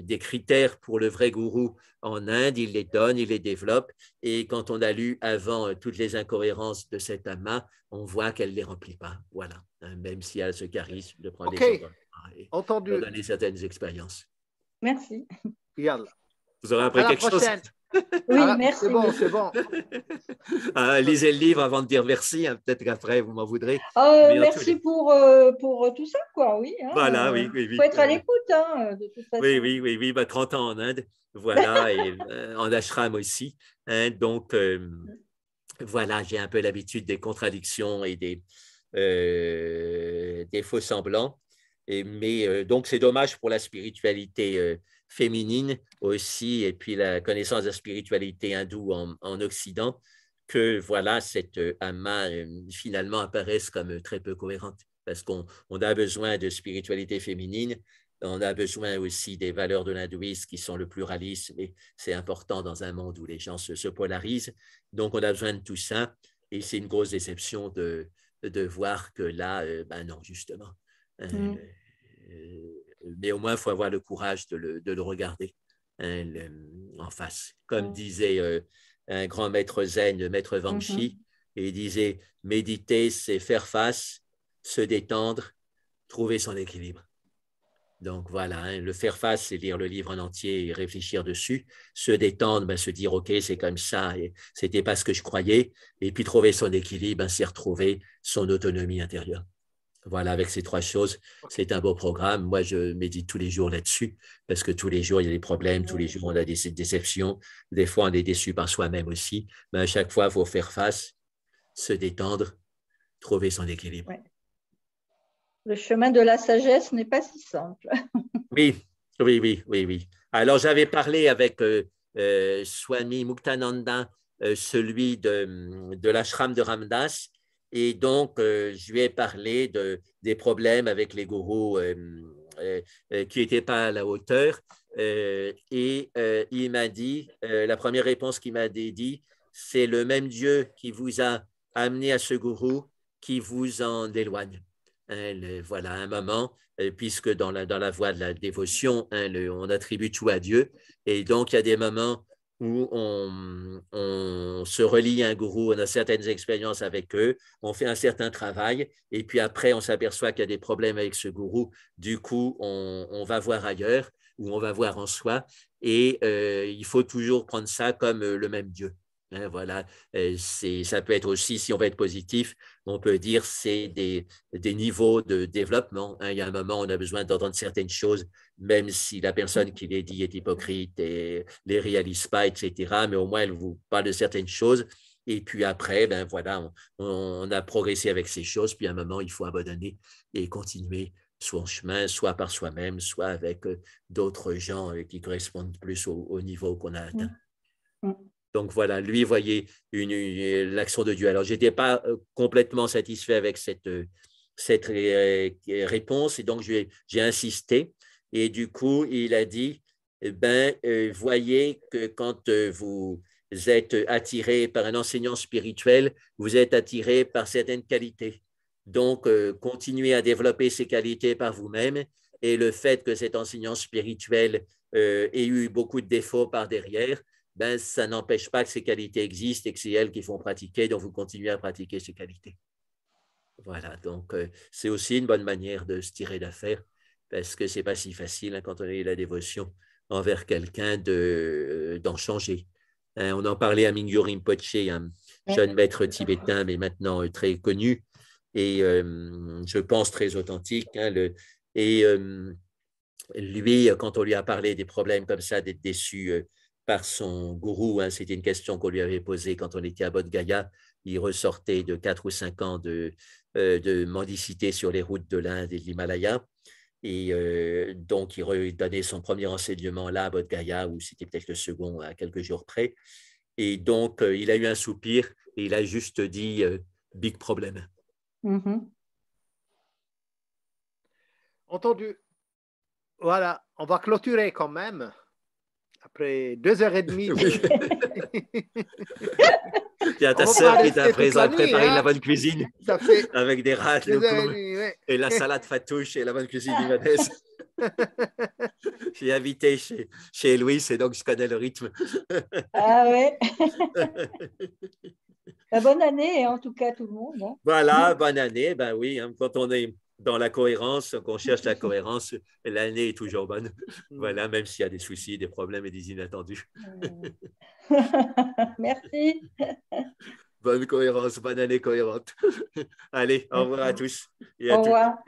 des critères pour le vrai gourou en Inde, il les donne, il les développe. Et quand on a lu avant toutes les incohérences de cette Amma, on voit qu'elle ne les remplit pas. Voilà, même si elle a ce charisme de prendre les gens et de donner certaines expériences. Merci. Yalla. Vous aurez appris quelque chose. Oui, merci. C'est bon. Lisez le livre avant de dire merci. Hein, peut-être qu'après, vous m'en voudrez. Merci pour tout ça, quoi. Oui. Hein, voilà, oui. Il faut être à l'écoute, hein, de toute façon. Oui. 30 ans en Inde. Voilà, et en ashram aussi. Hein, donc, voilà, j'ai un peu l'habitude des contradictions et des faux semblants. Mais donc, c'est dommage pour la spiritualité féminine aussi, et puis la connaissance de la spiritualité hindoue en Occident, que voilà, cette amma finalement apparaisse comme très peu cohérente, parce qu'on a besoin de spiritualité féminine, on a besoin aussi des valeurs de l'hindouisme qui sont le pluralisme, et c'est important dans un monde où les gens se polarisent. Donc, on a besoin de tout ça, et c'est une grosse déception de voir que là, ben non, justement. Mais au moins, il faut avoir le courage de le regarder en face. Comme disait un grand maître zen, le maître Wangchi, et il disait, méditer, c'est faire face, se détendre, trouver son équilibre. Donc voilà, le faire face, c'est lire le livre en entier et réfléchir dessus. Se détendre, ben, se dire, OK, c'est comme ça, et ce n'était pas ce que je croyais. Et puis trouver son équilibre, ben, c'est retrouver son autonomie intérieure. Voilà, avec ces trois choses, c'est un beau programme. Moi, je médite tous les jours là-dessus, parce que tous les jours, il y a des problèmes, tous les jours, on a des déceptions. Des fois, on est déçu par soi-même aussi. Mais à chaque fois, il faut faire face, se détendre, trouver son équilibre. Ouais. Le chemin de la sagesse n'est pas si simple. Oui. Alors, j'avais parlé avec Swami Muktananda, celui de l'ashram de Ramdas, et donc, je lui ai parlé des problèmes avec les gourous qui n'étaient pas à la hauteur. Et il m'a dit, la première réponse qu'il m'a dit, c'est le même Dieu qui vous a amené à ce gourou qui vous en éloigne. Voilà, un moment, puisque dans la voie de la dévotion, on attribue tout à Dieu. Et donc, il y a des moments où on se relie à un gourou, on a certaines expériences avec eux, on fait un certain travail, et puis après, on s'aperçoit qu'il y a des problèmes avec ce gourou. Du coup, on va voir ailleurs, ou on va voir en soi, et il faut toujours prendre ça comme le même Dieu. Voilà, ça peut être aussi, si on veut être positif, on peut dire c'est des niveaux de développement. Il y a un moment, on a besoin d'entendre certaines choses, même si la personne qui les dit est hypocrite et les réalise pas, etc. Mais au moins, elle vous parle de certaines choses. Et puis après, ben voilà, on a progressé avec ces choses. Puis à un moment, il faut abandonner et continuer son chemin, soit par soi-même, soit avec d'autres gens qui correspondent plus au niveau qu'on a atteint. Donc voilà, lui voyait l'action de Dieu. Alors, je n'étais pas complètement satisfait avec cette réponse, et donc j'ai insisté. Et du coup, il a dit, voyez que quand vous êtes attiré par un enseignant spirituel, vous êtes attiré par certaines qualités. Donc, continuez à développer ces qualités par vous-même. Et le fait que cet enseignant spirituel ait eu beaucoup de défauts par derrière, ben, ça n'empêche pas que ces qualités existent et que c'est elles qui font pratiquer, donc vous continuez à pratiquer ces qualités. Voilà, donc c'est aussi une bonne manière de se tirer d'affaire, parce que ce n'est pas si facile quand on a la dévotion envers quelqu'un d'en changer. On en parlait à Mingyur Rinpoche, un jeune maître tibétain, mais maintenant très connu, et je pense très authentique. Lui, quand on lui a parlé des problèmes comme ça, d'être déçu par son gourou, c'était une question qu'on lui avait posée quand on était à Bodh Gaya. Il ressortait de 4 ou 5 ans de mendicité sur les routes de l'Inde et de l'Himalaya. Et donc, il redonnait son premier enseignement là à Bodh Gaya, ou c'était peut-être le second à quelques jours près. Et donc, il a eu un soupir et il a juste dit big problème. Entendu. Voilà, on va clôturer quand même. Après 2h30. Oui. Il y a ta sœur qui est à présent préparé la bonne cuisine avec des rats, et la salade fatouche et la bonne cuisine libanaise. J'ai habité chez Louis et donc je connais le rythme. Ah ouais. Bonne année en tout cas tout le monde. Voilà, bonne année. Ben oui, quand on est dans la cohérence, qu'on cherche la cohérence, l'année est toujours bonne. Voilà, même s'il y a des soucis, des problèmes et des inattendus. Merci. Bonne cohérence, bonne année cohérente. Allez, au revoir à tous et à toutes. Au revoir.